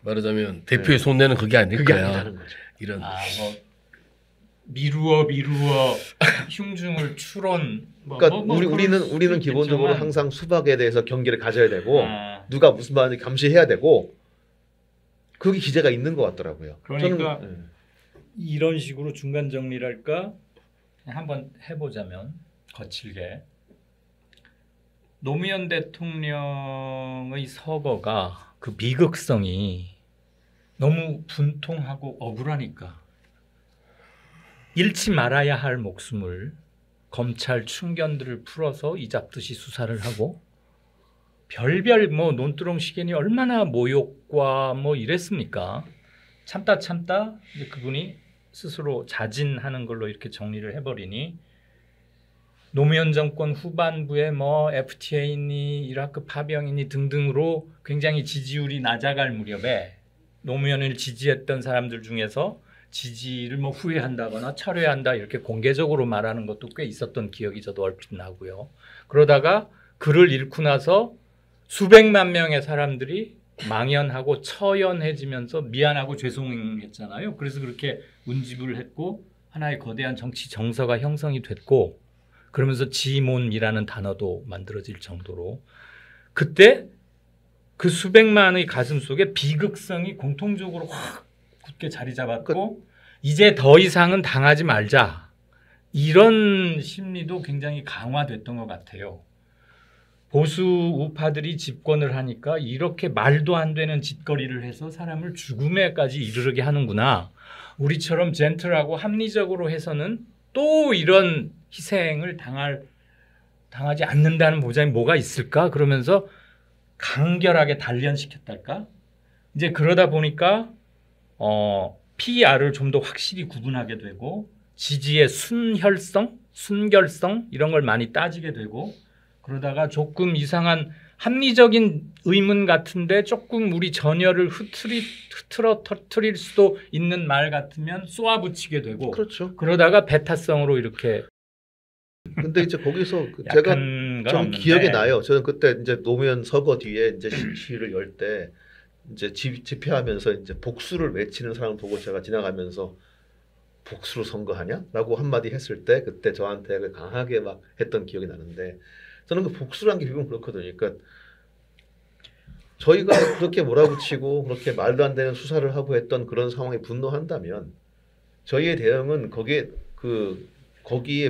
말하자면 대표의 손해는 그게 아닐 그게 거야. 아니라는 거죠. 이런. 뭐 미루어 흉중을 추론. 그러니까 우리는 기본적으로 항상 수박에 대해서 경계를 가져야 되고 누가 무슨 말인지 감시해야 되고 그게 기재가 있는 것 같더라고요. 그러니까 저는, 이런 식으로 중간 정리랄까 한번 해보자면 거칠게 노무현 대통령의 서거가 그 비극성이 너무 분통하고 억울하니까 잃지 말아야 할 목숨을 검찰 충견들을 풀어서 이잡듯이 수사를 하고 별별 뭐 논두렁시견이 얼마나 모욕과 뭐 이랬습니까? 참다 이제 그분이 스스로 자진하는 걸로 이렇게 정리를 해버리니 노무현 정권 후반부에 뭐 FTA니 이라크 파병이니 등등으로 굉장히 지지율이 낮아갈 무렵에 노무현을 지지했던 사람들 중에서 지지를 뭐 후회한다거나 철회한다 이렇게 공개적으로 말하는 것도 꽤 있었던 기억이 저도 얼핏 나고요. 그러다가 그를 잃고 나서 수백만 명의 사람들이 망연하고 처연해지면서 미안하고 죄송했잖아요. 그래서 그렇게 운집을 했고 하나의 거대한 정치 정서가 형성이 됐고 그러면서 지몬이라는 단어도 만들어질 정도로 그때 그 수백만의 가슴 속에 비극성이 공통적으로 확 굳게 자리 잡았고 이제 더 이상은 당하지 말자 이런 심리도 굉장히 강화됐던 것 같아요. 보수 우파들이 집권을 하니까 이렇게 말도 안 되는 짓거리를 해서 사람을 죽음에까지 이르게 하는구나. 우리처럼 젠틀하고 합리적으로 해서는 또 이런 희생을 당하지 않는다는 보장이 뭐가 있을까? 그러면서 간결하게 단련시켰달까? 이제 그러다 보니까 PR을 좀 더 확실히 구분하게 되고 지지의 순결성 이런 걸 많이 따지게 되고 그러다가 조금 이상한 합리적인 의문 같은데 조금 우리 전열을 터뜨릴 수도 있는 말 같으면 쏘아붙이게 되고 그렇죠. 그러다가 배타성으로 이렇게 근데 이제 거기서 제가 좀 기억이 나요. 저는 그때 이제 노무현 서거 뒤에 이제 시위를 열 때 이제 집회하면서 이제 복수를 외치는 사람을 보고 제가 지나가면서 복수로 선거하냐라고 한마디 했을 때 그때 저한테 강하게 막 했던 기억이 나는데 저는 그 복수라는 게 기본 그렇거든요. 그러니까 저희가 그렇게 몰아붙이고 그렇게 말도 안 되는 수사를 하고 했던 그런 상황에 분노한다면 저희의 대응은 거기에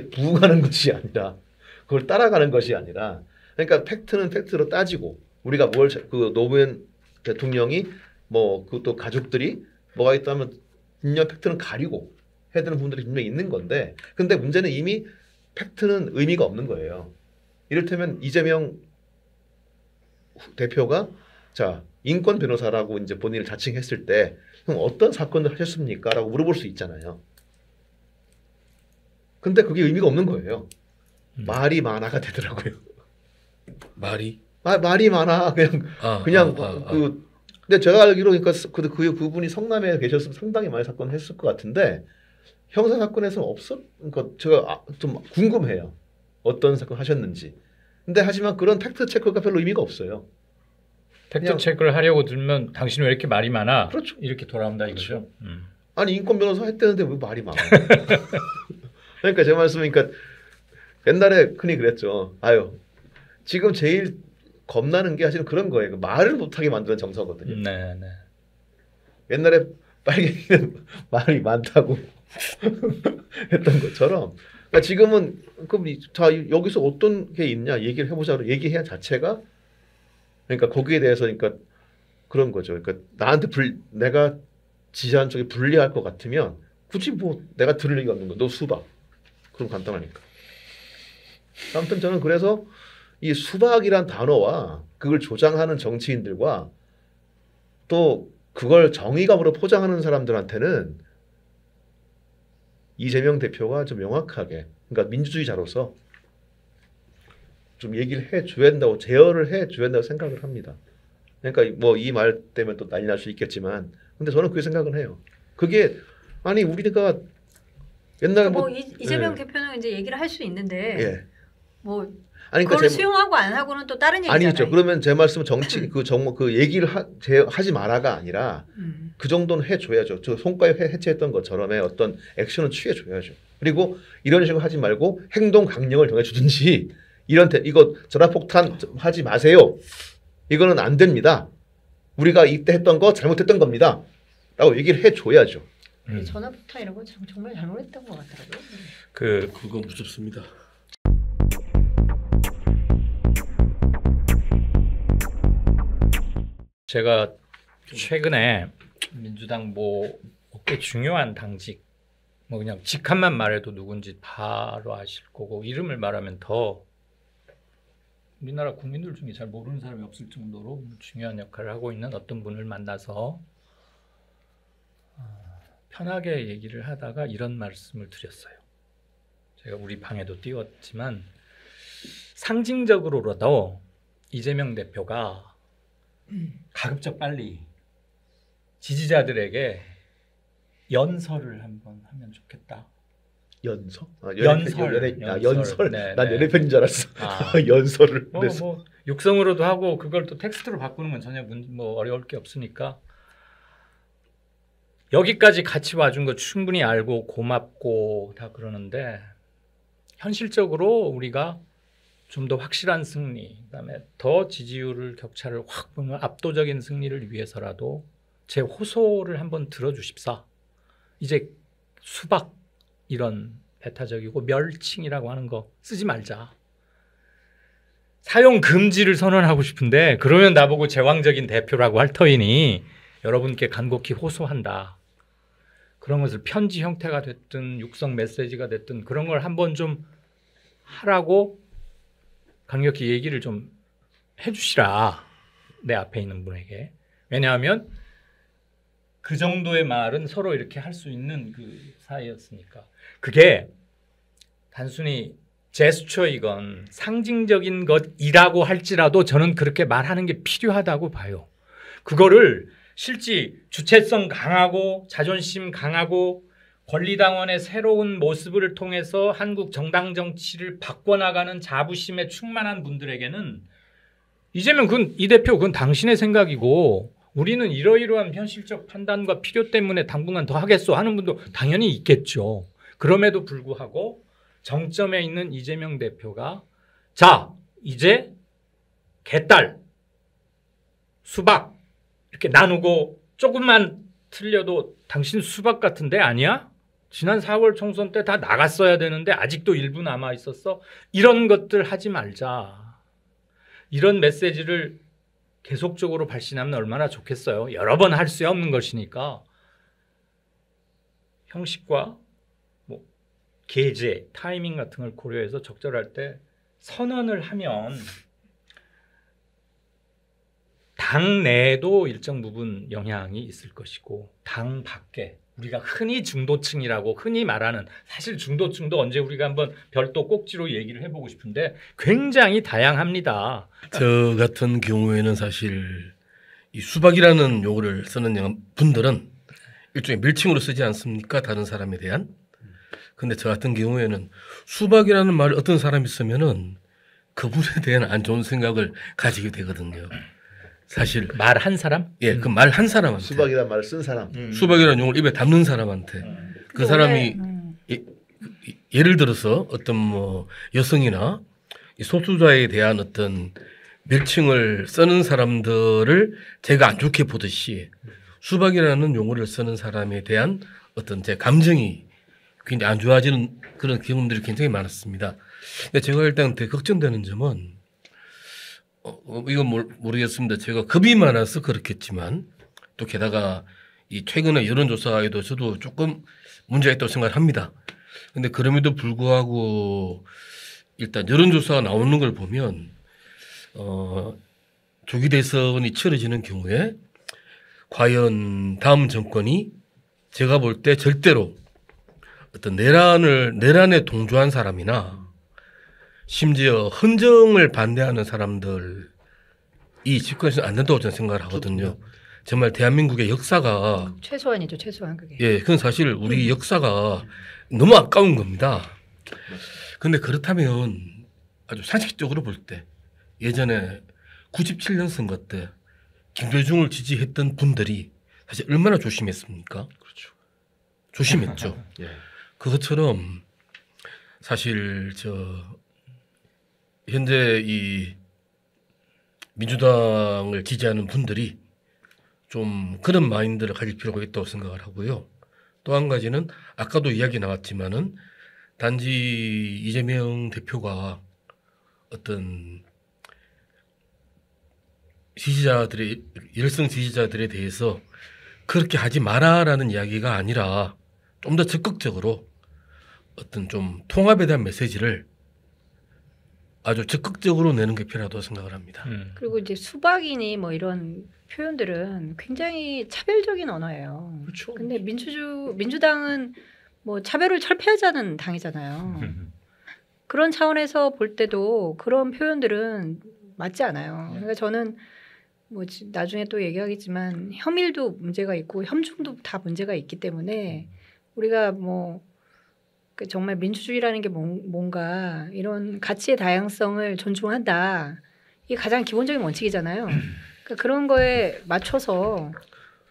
부응하는 것이 아니라 그걸 따라가는 것이 아니라 그러니까 팩트는 팩트로 따지고 우리가 그 노무현 대통령이 뭐 그것도 가족들이 뭐가 있다면 분명 팩트는 가리고 해야 되는 부분들이 분명히 있는 건데 근데 문제는 이미 팩트는 의미가 없는 거예요. 이를테면 이재명 대표가 자 인권 변호사라고 이제 본인을 자칭했을 때 그럼 어떤 사건을 하셨습니까? 라고 물어볼 수 있잖아요. 근데 그게 의미가 없는 거예요. 말이 많아가 되더라고요. 말이 말이 많아 그냥 근데 제가 알기로 그러니까 그분이 성남에 계셨으면 상당히 많이 사건 했을 것 같은데 형사 사건에서는 그러니까 제가 좀 궁금해요. 어떤 사건 하셨는지. 근데 하지만 그런 팩트 체크가 별로 의미가 없어요. 팩트 체크를 하려고 들면 당신 왜 이렇게 말이 많아? 그렇죠. 이렇게 돌아온다 이거죠. 아니 인권 변호사 했다는데 왜 말이 많아? 그러니까 제 말씀은 그러니까 옛날에 흔히 그랬죠. 아유 지금 제일 겁나는 게 사실은 그런 거예요. 말을 못하게 만드는 정서거든요. 네. 옛날에 빨갱이는 말이 많다고 했던 것처럼 그러니까 지금은 그럼 자 여기서 어떤 게 있냐 얘기를 해보자로 얘기해야 자체가 그러니까 거기에 대해서 그러니까 그런 거죠. 그러니까 나한테 내가 지지하는 쪽이 불리할 것 같으면 굳이 뭐 내가 들을 얘기가 없는 거. 너 수박. 그럼 간단하니까. 아무튼 저는 그래서 이 수박이란 단어와 그걸 조장하는 정치인들과 또 그걸 정의감으로 포장하는 사람들한테는 이재명 대표가 좀 명확하게 그러니까 민주주의자로서 좀 얘기를 해줘야 된다고 제어를 해줘야 된다고 생각을 합니다. 그러니까 뭐 이 말 때문에 또 난리 날 수 있겠지만 근데 저는 그렇게 생각을 해요. 그게 아니 우리가 옛날에 뭐 이재명 대표는 이제 얘기를 할 수 있는데 뭐 아니 그걸 그러니까 수용하고 안 하고는 또 다른 얘기잖아요. 아니죠. 그러면 제 말씀은 정치 그 얘기를 하지 마라가 아니라 그 정도는 해줘야죠. 저 송가협 해체했던 것처럼의 어떤 액션은 취해줘야죠. 그리고 이런 식으로 하지 말고 행동 강령을 정해주든지 이거 전화폭탄 하지 마세요. 이거는 안 됩니다. 우리가 이때 했던 거 잘못했던 겁니다. 라고 얘기를 해줘야죠. 전화폭탄 이런 건 정말 잘못했던 것 같더라고요. 그거 무섭습니다. 제가 최근에 민주당 뭐 꽤 중요한 당직 뭐 그냥 직함만 말해도 누군지 바로 아실 거고 이름을 말하면 더 우리나라 국민들 중에 잘 모르는 사람이 없을 정도로 중요한 역할을 하고 있는 어떤 분을 만나서 편하게 얘기를 하다가 이런 말씀을 드렸어요. 제가 우리 방에도 띄웠지만 상징적으로라도 이재명 대표가 가급적 빨리 지지자들에게 연설을 한번 하면 좋겠다. 연설? 연설. 난 연애편인 줄 알았어. 연설을. 뭐 육성으로도 하고 그걸 또 텍스트로 바꾸는 건 전혀 뭐 어려울 게 없으니까 여기까지 같이 와준 거 충분히 알고 고맙고 다 그러는데 현실적으로 우리가 좀 더 확실한 승리, 그다음에 더 지지율을 격차를 확 보면 압도적인 승리를 위해서라도 제 호소를 한번 들어주십사. 이제 수박 이런 배타적이고 멸칭이라고 하는 거 쓰지 말자. 사용 금지를 선언하고 싶은데 그러면 나보고 제왕적인 대표라고 할 터이니 여러분께 간곡히 호소한다. 그런 것을 편지 형태가 됐든 육성 메시지가 됐든 그런 걸 한번 좀 하라고 강력히 얘기를 좀 해주시라. 내 앞에 있는 분에게. 왜냐하면 그 정도의 말은 서로 이렇게 할 수 있는 그 사이였으니까. 그게 단순히 제스처이건 상징적인 것이라고 할지라도 저는 그렇게 말하는 게 필요하다고 봐요. 그거를 실제 주체성 강하고 자존심 강하고 권리당원의 새로운 모습을 통해서 한국 정당 정치를 바꿔나가는 자부심에 충만한 분들에게는 이재명 이 대표 그건 당신의 생각이고 우리는 이러이러한 현실적 판단과 필요 때문에 당분간 더 하겠소 하는 분도 당연히 있겠죠. 그럼에도 불구하고 정점에 있는 이재명 대표가 자 이제 개딸 수박 이렇게 나누고 조금만 틀려도 당신 수박 같은데 아니야? 지난 4월 총선 때 다 나갔어야 되는데 아직도 일부 남아 있었어. 이런 것들 하지 말자. 이런 메시지를 계속적으로 발신하면 얼마나 좋겠어요. 여러 번 할 수 없는 것이니까 형식과 뭐 계제, 타이밍 같은 걸 고려해서 적절할 때 선언을 하면 당 내에도 일정 부분 영향이 있을 것이고 당 밖에 우리가 흔히 중도층이라고 흔히 말하는 사실 중도층도 언제 우리가 한번 별도 꼭지로 얘기를 해보고 싶은데 굉장히 다양합니다. 저 같은 경우에는 사실 이 수박이라는 용어를 쓰는 분들은 일종의 밀칭으로 쓰지 않습니까? 다른 사람에 대한. 근데 저 같은 경우에는 수박이라는 말을 어떤 사람이 쓰면은 그분에 대한 안 좋은 생각을 가지게 되거든요. 사실 말 한 사람? 예, 그 말 한 사람한테 수박이라는 말을 쓴 사람. 수박이라는 용어를 입에 담는 사람한테 그 사람이 예를 들어서 어떤 뭐 여성이나 이 소수자에 대한 어떤 명칭을 쓰는 사람들을 제가 안 좋게 보듯이 수박이라는 용어를 쓰는 사람에 대한 어떤 제 감정이 굉장히 안 좋아지는 그런 경험들이 굉장히 많았습니다. 근데 제가 일단 되게 걱정되는 점은 이건 모르겠습니다. 제가 겁이 많아서 그렇겠지만 또 게다가 이 최근에 여론조사에도 저도 조금 문제가 있다고 생각을 합니다. 근데 그럼에도 불구하고 일단 여론조사가 나오는 걸 보면 조기 대선이 치러지는 경우에 과연 다음 정권이 제가 볼 때 절대로 어떤 내란에 동조한 사람이나 심지어 헌정을 반대하는 사람들이 집권해서 안 된다고 저는 생각을 하거든요. 정말 대한민국의 역사가 최소한이죠, 최소한 그게. 예, 그건 사실 우리 역사가 너무 아까운 겁니다. 그런데 그렇다면 아주 상식적으로 볼 때 예전에 97년 선거 때 김대중을 지지했던 분들이 사실 얼마나 조심했습니까? 그렇죠. 조심했죠. 예. 그것처럼 사실 현재 이 민주당을 지지하는 분들이 좀 그런 마인드를 가질 필요가 있다고 생각을 하고요. 또 한 가지는 아까도 이야기 나왔지만은 단지 이재명 대표가 어떤 열성 지지자들에 대해서 그렇게 하지 마라라는 이야기가 아니라 좀 더 적극적으로 어떤 좀 통합에 대한 메시지를 아주 적극적으로 내는 게 필요하다고 생각을 합니다. 그리고 이제 수박이니 뭐 이런 표현들은 굉장히 차별적인 언어예요. 그렇죠. 근데 민주당은 뭐 차별을 철폐하자는 당이잖아요. 그런 차원에서 볼 때도 그런 표현들은 맞지 않아요. 그러니까 저는 뭐 나중에 또 얘기하겠지만 혐일도 문제가 있고 혐중도 다 문제가 있기 때문에 우리가 뭐 정말 민주주의라는 게 뭔가 이런 가치의 다양성을 존중한다. 이게 가장 기본적인 원칙이잖아요. 그러니까 그런 거에 맞춰서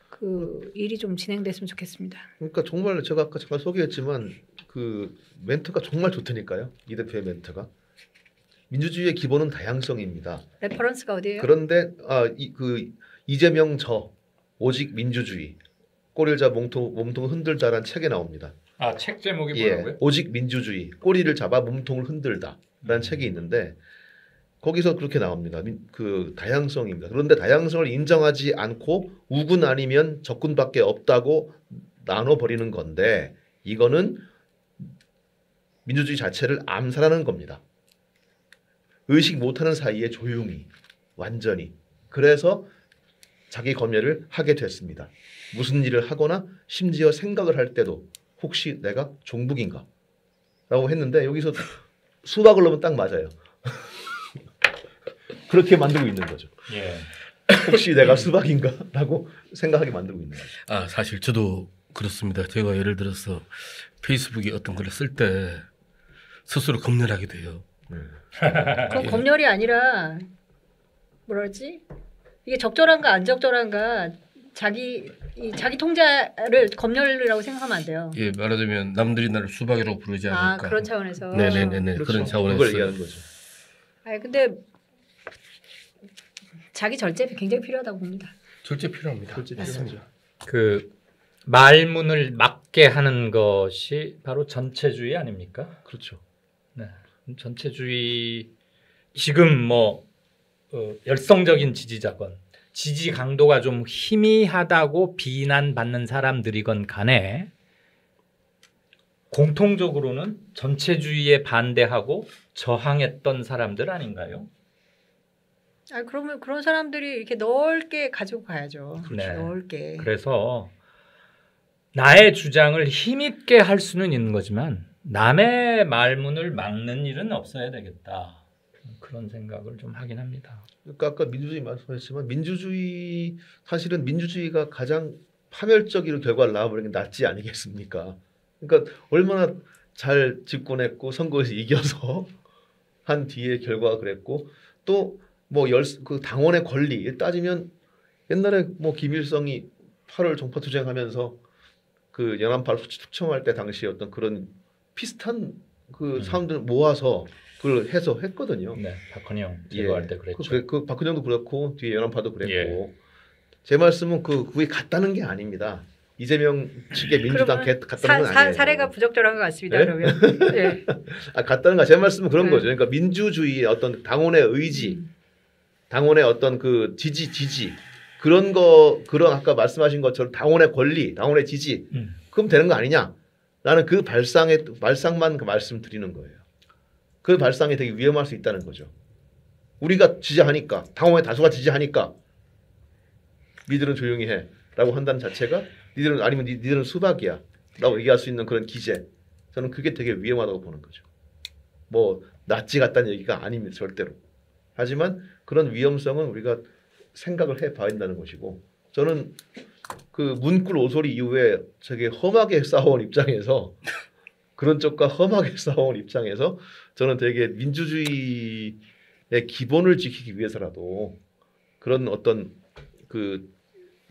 그 일이 좀 진행됐으면 좋겠습니다. 그러니까 정말 제가 아까 잠깐 소개했지만 그 멘트가 정말 좋다니까요. 이 대표의 멘트가 민주주의의 기본은 다양성입니다. 레퍼런스가 어디예요? 그런데 이재명 오직 민주주의 꼬리를 잡아 몸통을 흔들다라는 책에 나옵니다. 아, 책 제목이 예, 뭐라고요? 오직 민주주의 꼬리를 잡아 몸통을 흔들다라는 책이 있는데 거기서 그렇게 나옵니다. 그 다양성입니다. 그런데 다양성을 인정하지 않고 우군 아니면 적군밖에 없다고 나눠버리는 건데 이거는 민주주의 자체를 암살하는 겁니다. 의식 못하는 사이에 조용히 완전히 그래서 자기 검열을 하게 됐습니다. 무슨 일을 하거나 심지어 생각을 할 때도 혹시 내가 종북인가? 라고 했는데 여기서 수박을 넣으면 딱 맞아요. 그렇게 만들고 있는 거죠. 예. 혹시 내가 수박인가? 라고 생각하게 만들고 있는 거죠. 아, 사실 저도 그렇습니다. 제가 예를 들어서 페이스북에 어떤 글을 쓸 때 스스로 검열하게 돼요. 그건 검열이 아니라 뭐라 그러지? 이게 적절한가 안 적절한가 자기 통자를 검열이라고 생각하면 안 돼요. 예, 말하자면 남들이 나를 수박이라고 부르지 아 않을까. 그런 차원에서. 네네네네. 그렇죠. 그런 차원에서. 그걸 얘기하는 거죠. 아니 근데 자기 절제 굉장히 필요하다고 봅니다. 절제 필요합니다. 그렇지, 맞습니다. 필요하죠. 그 말문을 막게 하는 것이 바로 전체주의 아닙니까? 그렇죠. 네. 전체주의 지금 뭐 열성적인 지지자건 지지 강도가 좀 희미하다고 비난받는 사람들이건 간에 공통적으로는 전체주의에 반대하고 저항했던 사람들 아닌가요? 아 그러면 그런 사람들이 이렇게 넓게 가지고 가야죠. 네. 넓게. 그래서 나의 주장을 힘있게 할 수는 있는 거지만 남의 말문을 막는 일은 없어야 되겠다. 그런 생각을 좀 하긴 합니다. 그러니까 아까 민주주의 말씀하셨지만 민주주의 사실은 민주주의가 가장 파멸적인 결과를 낳아버리는 게 낫지 아니겠습니까? 그러니까 얼마나 잘 집권했고 선거에서 이겨서 한 뒤에 결과가 그랬고 또 뭐 그 당원의 권리 따지면 옛날에 뭐 김일성이 8월 종파투쟁하면서 그 연안파를 투청할 때 당시에 어떤 그런 비슷한 그 사람들 모아서 그걸 해서 했거든요. 네, 박헌영 제거할 때 그랬죠. 그 박근혜도 그렇고 뒤에 연안파도 그랬고 제 말씀은 그게 같다는 게 아닙니다. 이재명 측의 민주당 같다는 건 아니에요. 사례가 부적절한 것 같습니다. 네? 그러면 네. 같다는 거 제 말씀은 그런 거죠. 그러니까 민주주의의 어떤 당원의 의지, 당원의 어떤 그 지지 그런 아까 말씀하신 것처럼 당원의 권리, 당원의 지지 그럼 되는 거 아니냐? 나는 그 발상만 말씀드리는 거예요. 그 발상이 되게 위험할 수 있다는 거죠. 우리가 지지하니까 당원의 다수가 지지하니까 니들은 조용히 해라고 한다는 자체가 니들은 아니면 니들은 수박이야라고 얘기할 수 있는 그런 기제. 저는 그게 되게 위험하다고 보는 거죠. 뭐 나치 같다는 얘기가 아닙니다. 절대로. 하지만 그런 위험성은 우리가 생각을 해봐야 한다는 것이고 저는 그 문꿀 오소리 이후에 되게 험하게 싸워온 입장에서 그런 쪽과 험하게 싸워온 입장에서 저는 되게 민주주의의 기본을 지키기 위해서라도 그런 어떤 그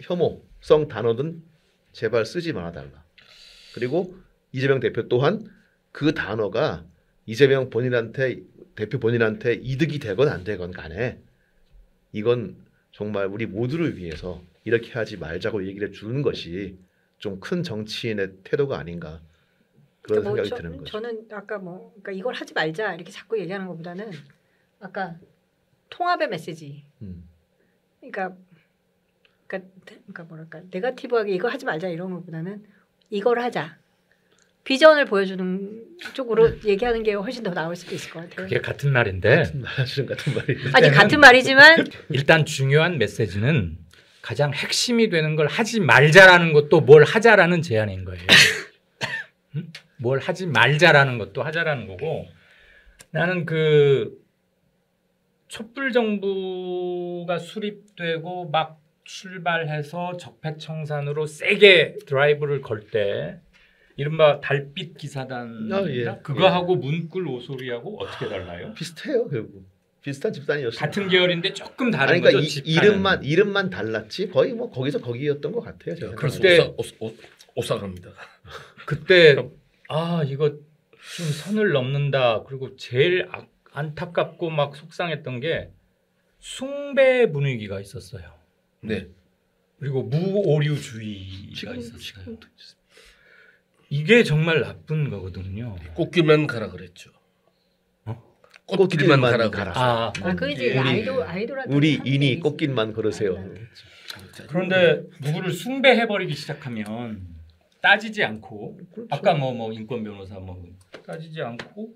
혐오성 단어는 제발 쓰지 말아달라. 그리고 이재명 대표 또한 그 단어가 이재명 대표 본인한테 이득이 되건 안 되건 간에 이건 정말 우리 모두를 위해서 이렇게 하지 말자고 얘기를 해주는 것이 좀 큰 정치인의 태도가 아닌가 그런 생각이 드는 거죠. 저는 아까 그러니까 이걸 하지 말자 이렇게 자꾸 얘기하는 것보다는 아까 통합의 메시지. 그러니까 뭐랄까 네거티브하게 이거 하지 말자 이런 것보다는 이걸 하자. 비전을 보여주는 쪽으로 얘기하는 게 훨씬 더 나을 수도 있을 것 같아요. 그게 같은 말인데 같은 말이. 아니 같은 말이지만 일단 중요한 메시지는 가장 핵심이 되는 걸 하지 말자라는 것도 뭘 하자라는 제안인 거예요. 뭘 하지 말자라는 것도 하자라는 거고 나는 그 촛불 정부가 수립되고 막 출발해서 적폐청산으로 세게 드라이브를 걸 때 이른바 달빛 기사단 그거하고 문꿀 오소리하고 어떻게 달라요? 비슷해요 결국. 비슷한 집단이었어요. 같은 계열인데 조금 다른 그러니까 거죠. 이름만 달랐지 거의 뭐 거기서 거기였던 것 같아요. 제가 그때 오싹합니다. 그때 이거 좀 선을 넘는다. 그리고 제일 안타깝고 막 속상했던 게 숭배 분위기가 있었어요. 네. 그리고 무오류주의가 있었어요. 이게 정말 나쁜 거거든요. 꽃길만 가라 그랬죠. 꽃길만 가라. 그게 아이돌한테 우리 인이 꽃길만 걸으세요. 그런데 누구를 숭배해버리기 시작하면 따지지 않고 그렇죠. 아까 뭐 인권 변호사 따지지 않고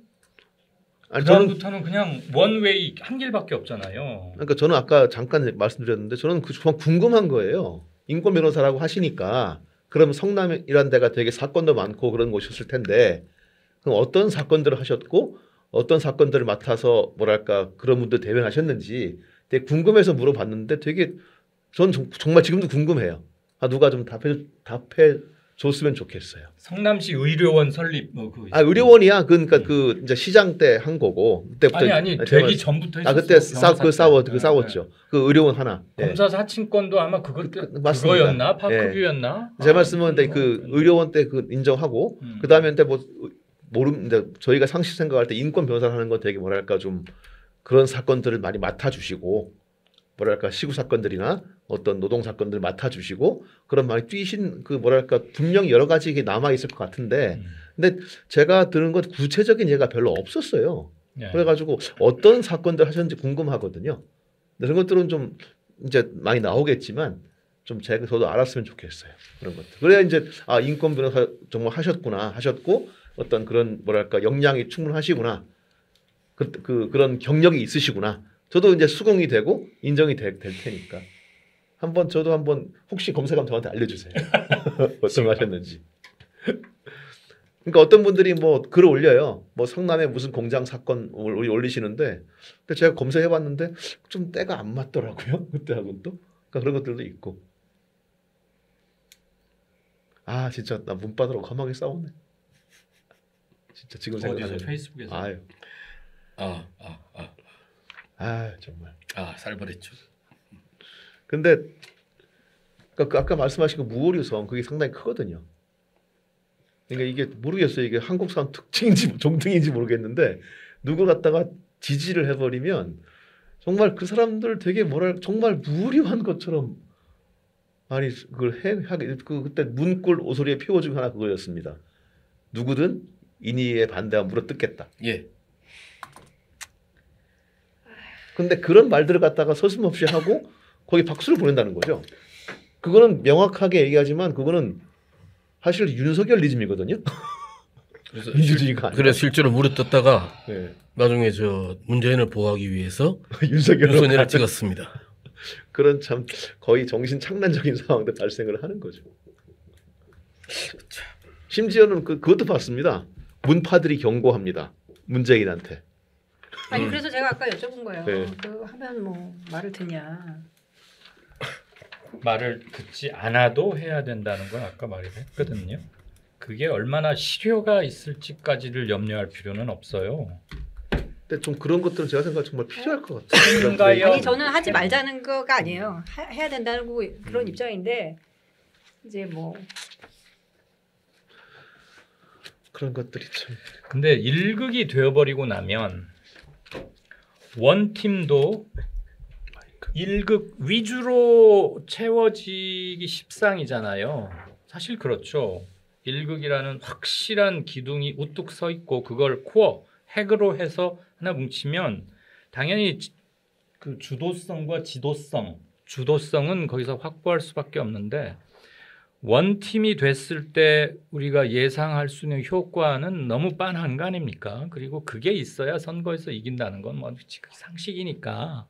아니, 그다음부터는 그냥 원웨이 한 길밖에 없잖아요. 그러니까 저는 아까 잠깐 말씀드렸는데 저는 정말 궁금한 거예요. 인권 변호사라고 하시니까 그럼 성남이란 데가 되게 사건도 많고 그런 곳이었을 텐데 그럼 어떤 사건들을 하셨고 어떤 사건들을 맡아서 뭐랄까 그런 분들 대변하셨는지 되게 궁금해서 물어봤는데 되게 전 정말 지금도 궁금해요. 누가 좀 답해 줬으면 좋겠어요. 성남시 의료원 설립 그 의료원이야. 그러니까 그 이제 시장 때 한 거고 그때부터 아니 되기 전부터 했었어. 그때 싸웠죠. 그 의료원 하나. 검사 사칭권도 아마 맞습니다. 그거였나 파크뷰였나? 제 말씀은 그 의료원 때 그 인정하고 그 다음에 뭐 모르는데 저희가 상식 생각할 때 인권 변호사를 하는 건 되게 뭐랄까 좀 그런 사건들을 많이 맡아주시고 뭐랄까 시구 사건들이나 어떤 노동 사건들 맡아주시고 그런 많이 뛰신 그 뭐랄까 분명히 여러 가지 이게 남아 있을 것 같은데 근데 제가 들은 건 구체적인 예가 별로 없었어요. 네. 그래가지고 어떤 사건들 하셨는지 궁금하거든요. 그런 것들은 좀 이제 많이 나오겠지만 좀 저도 알았으면 좋겠어요. 그런 것들. 그래야 이제 인권 변호사 정말 하셨고 어떤 그런 뭐랄까 역량이 충분하시구나. 그런 경력이 있으시구나. 저도 이제 수긍이 되고 인정이 될 테니까 저도 한번 혹시 검색하면 저한테 알려주세요. 어떤 거 하셨는지. 그러니까 어떤 분들이 뭐 글을 올려요. 뭐 성남에 무슨 공장 사건 올리시는데 근데 제가 검색해봤는데 좀 때가 안 맞더라고요. 그때하고는 또 그러니까 그런 것들도 있고. 진짜 나 문바다로 험하게 싸우네. 진짜 지금 생각하면 페이스북에서. 아유. 정말. 살벌했죠. 근데 그러니까 아까 말씀하신 그 무오류성 그게 상당히 크거든요. 그러니까 이게 모르겠어요. 이게 한국 사람 특징인지 종특인지 모르겠는데 누구 갖다가 지지를 해버리면 정말 그 사람들 되게 정말 무료한 것처럼 많이 그걸 하게 그때 문골 오소리의 표어 중 하나 그거였습니다. 누구든 인의에 반대하면 물어뜯겠다. 예. 근데 그런 말들을 갖다가 서슴없이 하고 거기 박수를 보낸다는 거죠. 그거는 명확하게 얘기하지만 그거는 사실 윤석열리즘이거든요. 그래서 민주주의가 아니라. 그래서 실제로 물어뜯다가 네. 나중에 문재인을 보호하기 위해서 윤석열을 찍었습니다. 그런 참 거의 정신 착란적인 상황들 발생을 하는 거죠. 심지어는 그것도 봤습니다. 문파들이 경고합니다. 문재인한테. 아니 그래서 제가 아까 여쭤본 거예요. 네. 그 하면 뭐 말을 듣냐. 말을 듣지 않아도 해야 된다는 건 아까 말했거든요. 그게 얼마나 실효가 있을지까지를 염려할 필요는 없어요. 근데 좀 그런 것들은 제가 생각할 정말 필요할 것 같아요. 그런가요? 아니 저는 하지 말자는 거가 아니에요. 해야 된다는 그런 입장인데 이제 뭐 그런 것들이 참. 근데 1극이 되어버리고 나면 원팀도 1극 위주로 채워지기 십상이잖아요. 사실 그렇죠. 1극이라는 확실한 기둥이 우뚝 서 있고 그걸 코어 핵으로 해서 하나 뭉치면 당연히 그 주도성과 주도성은 거기서 확보할 수밖에 없는데 원팀이 됐을 때 우리가 예상할 수 있는 효과는 너무 빤한 거 아닙니까? 그리고 그게 있어야 선거에서 이긴다는 건 뭐 상식이니까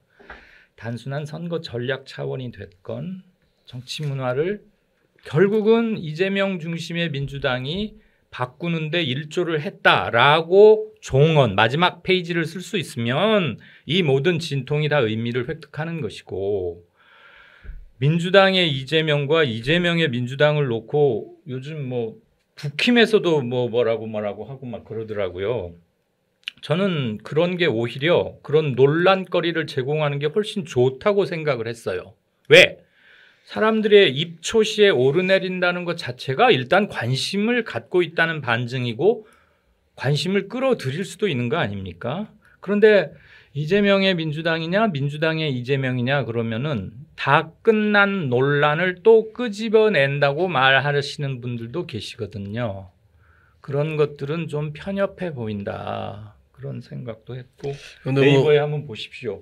단순한 선거 전략 차원이 됐건 정치 문화를 결국은 이재명 중심의 민주당이 바꾸는데 일조를 했다라고 종언 마지막 페이지를 쓸 수 있으면 이 모든 진통이 다 의미를 획득하는 것이고 민주당의 이재명과 이재명의 민주당을 놓고 요즘 뭐 국힘에서도 뭐라고 하고 막 그러더라고요. 저는 그런 게 오히려 그런 논란거리를 제공하는 게 훨씬 좋다고 생각을 했어요. 왜? 사람들의 입초시에 오르내린다는 것 자체가 일단 관심을 갖고 있다는 반증이고 관심을 끌어들일 수도 있는 거 아닙니까? 그런데 이재명의 민주당이냐 민주당의 이재명이냐 그러면은 다 끝난 논란을 또 끄집어낸다고 말하시는 분들도 계시거든요. 그런 것들은 좀 편협해 보인다. 그런 생각도 했고 네이버에 한번 보십시오.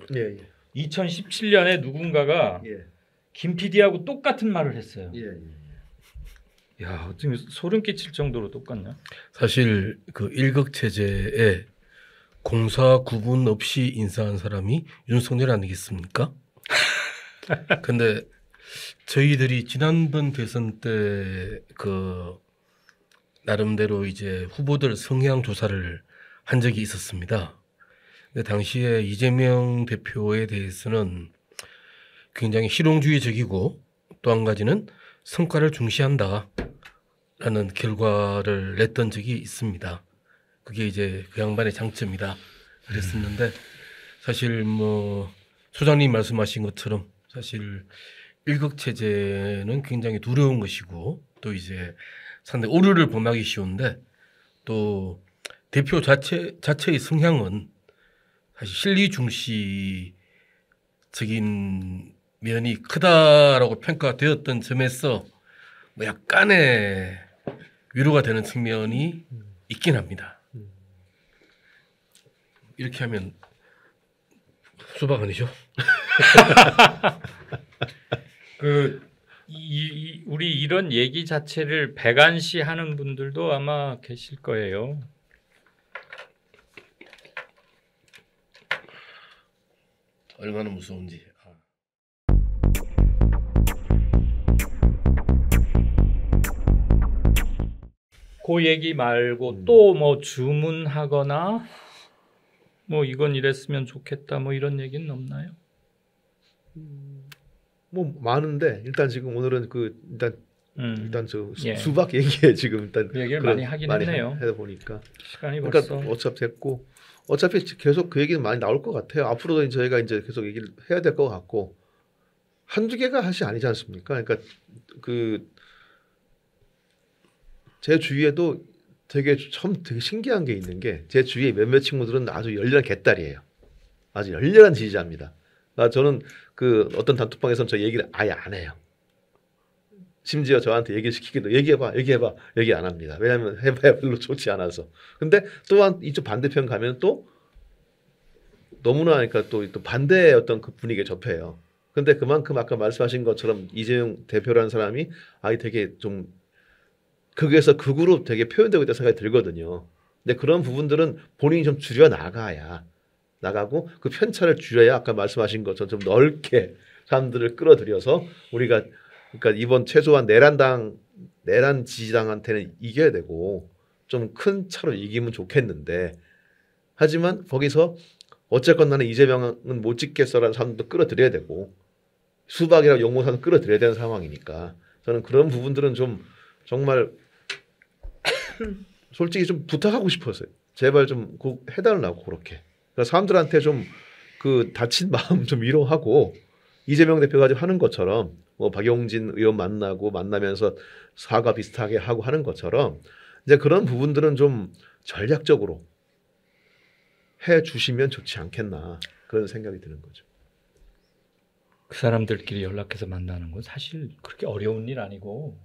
2017년에 누군가가 김 PD하고 똑같은 말을 했어요. 야, 어떻게 소름 끼칠 정도로 똑같냐? 사실 그 1극 체제에 공사 구분 없이 인사한 사람이 윤석열 아니겠습니까? 근데 저희들이 지난번 대선 때 그 나름대로 이제 후보들 성향 조사를 한 적이 있었습니다. 근데 당시에 이재명 대표에 대해서는 굉장히 실용주의적이고 또 한 가지는 성과를 중시한다. 라는 결과를 냈던 적이 있습니다. 그게 이제 그 양반의 장점이다 그랬었는데 사실 뭐 소장님 말씀하신 것처럼 사실 일극 체제는 굉장히 두려운 것이고 또 이제 상당히 오류를 범하기 쉬운데 또 대표 자체의 성향은 사실 실리 중시적인 면이 크다라고 평가되었던 점에서 뭐 약간의 위로가 되는 측면이 있긴 합니다. 이렇게 하면 수박 아니죠? 우리 이런 얘기 자체를 배관시하는 분들도 아마 계실 거예요. 얼마나 무서운지. 그 얘기 말고 또 뭐 주문하거나 뭐 이건 이랬으면 좋겠다 뭐 이런 얘기는 없나요? 뭐 많은데 일단 지금 오늘은 일단 저 예. 수박 얘기에 지금 일단 그 얘기를 많이 하긴 했네요. 하다 보니까 시간이 그러니까 벌써 어차피 됐고 어차피 계속 그 얘기는 많이 나올 것 같아요. 앞으로도 저희가 이제 계속 얘기를 해야 될 것 같고 한두 개가 사실 아니지 않습니까? 그러니까 제 주위에도 되게 신기한 게 있는 게 제 주위에 몇몇 친구들은 아주 열렬한 개딸이에요. 아주 열렬한 지지자입니다. 저는 그 어떤 단톡방에서는 저 얘기를 아예 안 해요. 심지어 저한테 얘기 시키기도 얘기해봐 얘기 안 합니다. 왜냐하면 해봐야 별로 좋지 않아서. 근데 또한 이쪽 반대편 가면 또 너무나 그러니까 또 반대의 어떤 그 분위기에 접해요. 근데 그만큼 아까 말씀하신 것처럼 이재용 대표라는 사람이 되게 좀 거기에서 극으로 되게 표현되고 있다는 생각이 들거든요. 근데 그런 부분들은 본인이 좀 줄여 나가고 그 편차를 줄여야 아까 말씀하신 것처럼 좀 넓게 사람들을 끌어들여서 우리가 그러니까 이번 최소한 내란 지지당한테는 이겨야 되고 좀 큰 차로 이기면 좋겠는데 하지만 거기서 어쨌건 나는 이재명은 못 찍겠어라는 사람들도 끌어들여야 되고 수박이라고 용모사도 끌어들여야 되는 상황이니까 저는 그런 부분들은 좀 정말 솔직히 좀 부탁하고 싶었어요. 제발 좀 해달라고 그렇게. 그러니까 사람들한테 좀 그 다친 마음 좀 위로하고 이재명 대표가 지금 하는 것처럼 뭐 박용진 의원 만나면서 사과 비슷하게 하고 하는 것처럼 이제 그런 부분들은 좀 전략적으로 해 주시면 좋지 않겠나 그런 생각이 드는 거죠. 그 사람들끼리 연락해서 만나는 건 사실 그렇게 어려운 일 아니고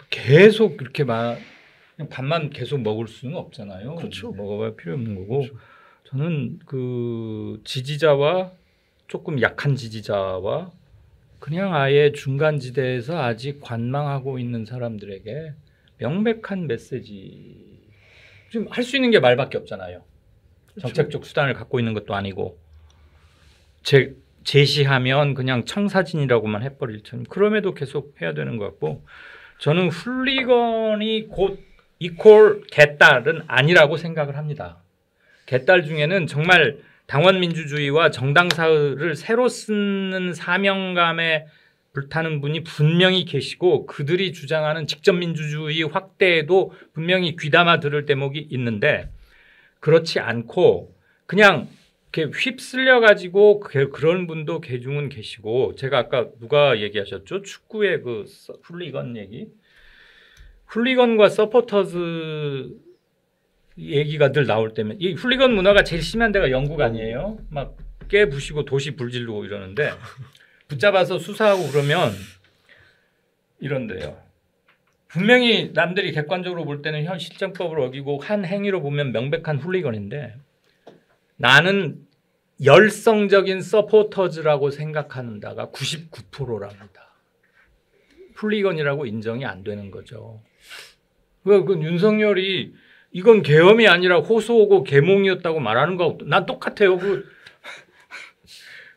계속 그렇게 그냥 밥만 계속 먹을 수는 없잖아요. 그렇죠. 먹어봐야 필요 없는 거고. 그렇죠. 저는 그 지지자와 조금 약한 지지자와 그냥 아예 중간지대에서 아직 관망하고 있는 사람들에게 명백한 메시지. 지금 할 수 있는 게 말밖에 없잖아요. 그렇죠. 정책적 수단을 갖고 있는 것도 아니고 제시하면 그냥 청사진이라고만 해버릴 참. 그럼에도 계속 해야 되는 것 같고 저는 훌리건이 곧 이퀄 개딸은 아니라고 생각을 합니다. 개딸 중에는 정말 당원 민주주의와 정당 사회를 새로 쓰는 사명감에 불타는 분이 분명히 계시고 그들이 주장하는 직접 민주주의 확대에도 분명히 귀담아 들을 대목이 있는데 그렇지 않고 그냥 이렇게 휩쓸려 가지고 그런 분도 개중은 계시고 제가 아까 누가 얘기하셨죠? 축구의 그 훌리건 얘기. 훌리건과 서포터즈 얘기가 늘 나올 때면 이 훌리건 문화가 제일 심한 데가 영국 아니에요? 막 깨부시고 도시 불지르고 이러는데 붙잡아서 수사하고 그러면 이런데요. 분명히 남들이 객관적으로 볼 때는 현 실정법을 어기고 한 행위로 보면 명백한 훌리건인데 나는 열성적인 서포터즈라고 생각하는다가 99%랍니다. 훌리건이라고 인정이 안 되는 거죠. 그 윤석열이 이건 계엄이 아니라 호소하고 계몽이었다고 말하는 거 난 똑같아요.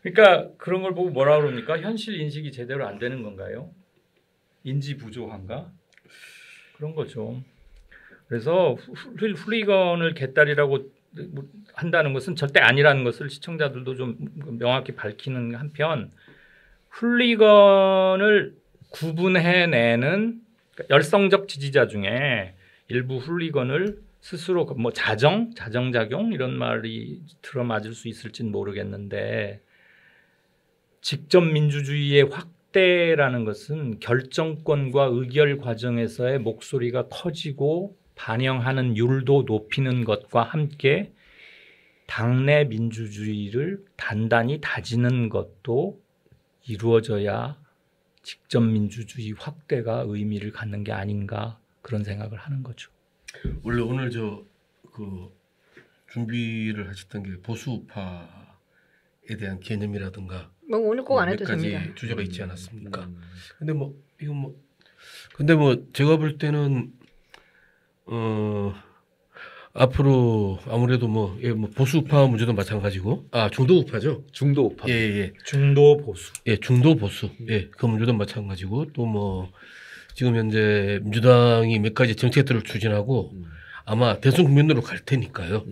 그러니까 그런 걸 보고 뭐라 그럽니까? 현실 인식이 제대로 안 되는 건가요? 인지 부조한가? 그런 거죠. 그래서 훌리건을 개딸이라고 한다는 것은 절대 아니라는 것을 시청자들도 좀 명확히 밝히는 한편 훌리건을 구분해내는 그러니까 열성적 지지자 중에 일부 훌리건을 스스로 뭐 자정작용 이런 말이 들어맞을 수 있을진 모르겠는데 직접 민주주의의 확대라는 것은 결정권과 의결 과정에서의 목소리가 커지고 반영하는 율도 높이는 것과 함께 당내 민주주의를 단단히 다지는 것도 이루어져야 직접 민주주의 확대가 의미를 갖는 게 아닌가 그런 생각을 하는 거죠. 원래 오늘 그 준비를 하셨던 게 보수파에 대한 개념이라든가 뭐 오늘 꼭 안 몇 해도 가지 됩니다. 주제가 있지 않았습니까? 근데 뭐 이건 근데 제가 볼 때는 앞으로 아무래도 보수파 문제도 마찬가지고 중도 우파죠. 중도 우파. 예. 중도 보수. 예, 중도 보수. 예, 그 문제도 마찬가지고 또 지금 현재 민주당이 몇 가지 정책들을 추진하고 아마 대선 국면으로 갈 테니까요.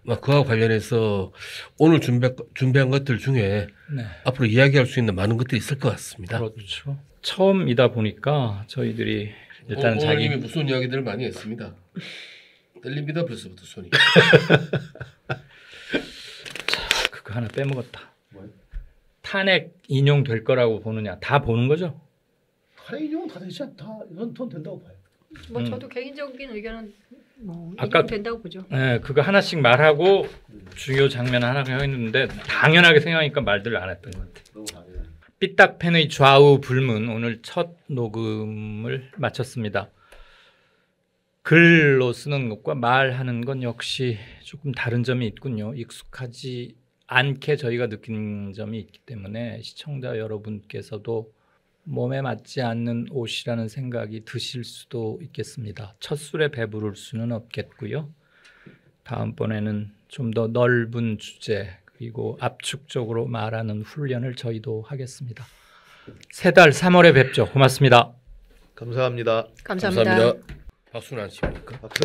아마 그와 관련해서 오늘 준비한 것들 중에 네. 앞으로 이야기할 수 있는 많은 것들이 있을 것 같습니다. 그렇죠. 처음이다 보니까 저희들이 일단 오늘 이미 무슨 이야기들을 많이 했습니다. 떨립니다 벌써부터 손이. 그거 하나 빼먹었다. 탄핵 인용될 거라고 보느냐? 다 보는 거죠? 탄핵 다 되지 않다. 이건 돈 된다고 봐요. 뭐 저도 개인적인 의견은 뭐 아까 된다고 보죠. 네, 그거 하나씩 말하고 주요 장면 하나 했는데 당연하게 생각하니까 말들을 안 했던 것 같아요. 너무 당연해. 삐딱팬의 좌우 불문 오늘 첫 녹음을 마쳤습니다. 글로 쓰는 것과 말하는 건 역시 조금 다른 점이 있군요. 익숙하지 않게 저희가 느낀 점이 있기 때문에 시청자 여러분께서도 몸에 맞지 않는 옷이라는 생각이 드실 수도 있겠습니다. 첫 술에 배부를 수는 없겠고요. 다음번에는 좀 더 넓은 주제 그리고 압축적으로 말하는 훈련을 저희도 하겠습니다. 세 달 3월에 뵙죠. 고맙습니다. 감사합니다. 감사합니다. 박수는 안 칩니까? 박수.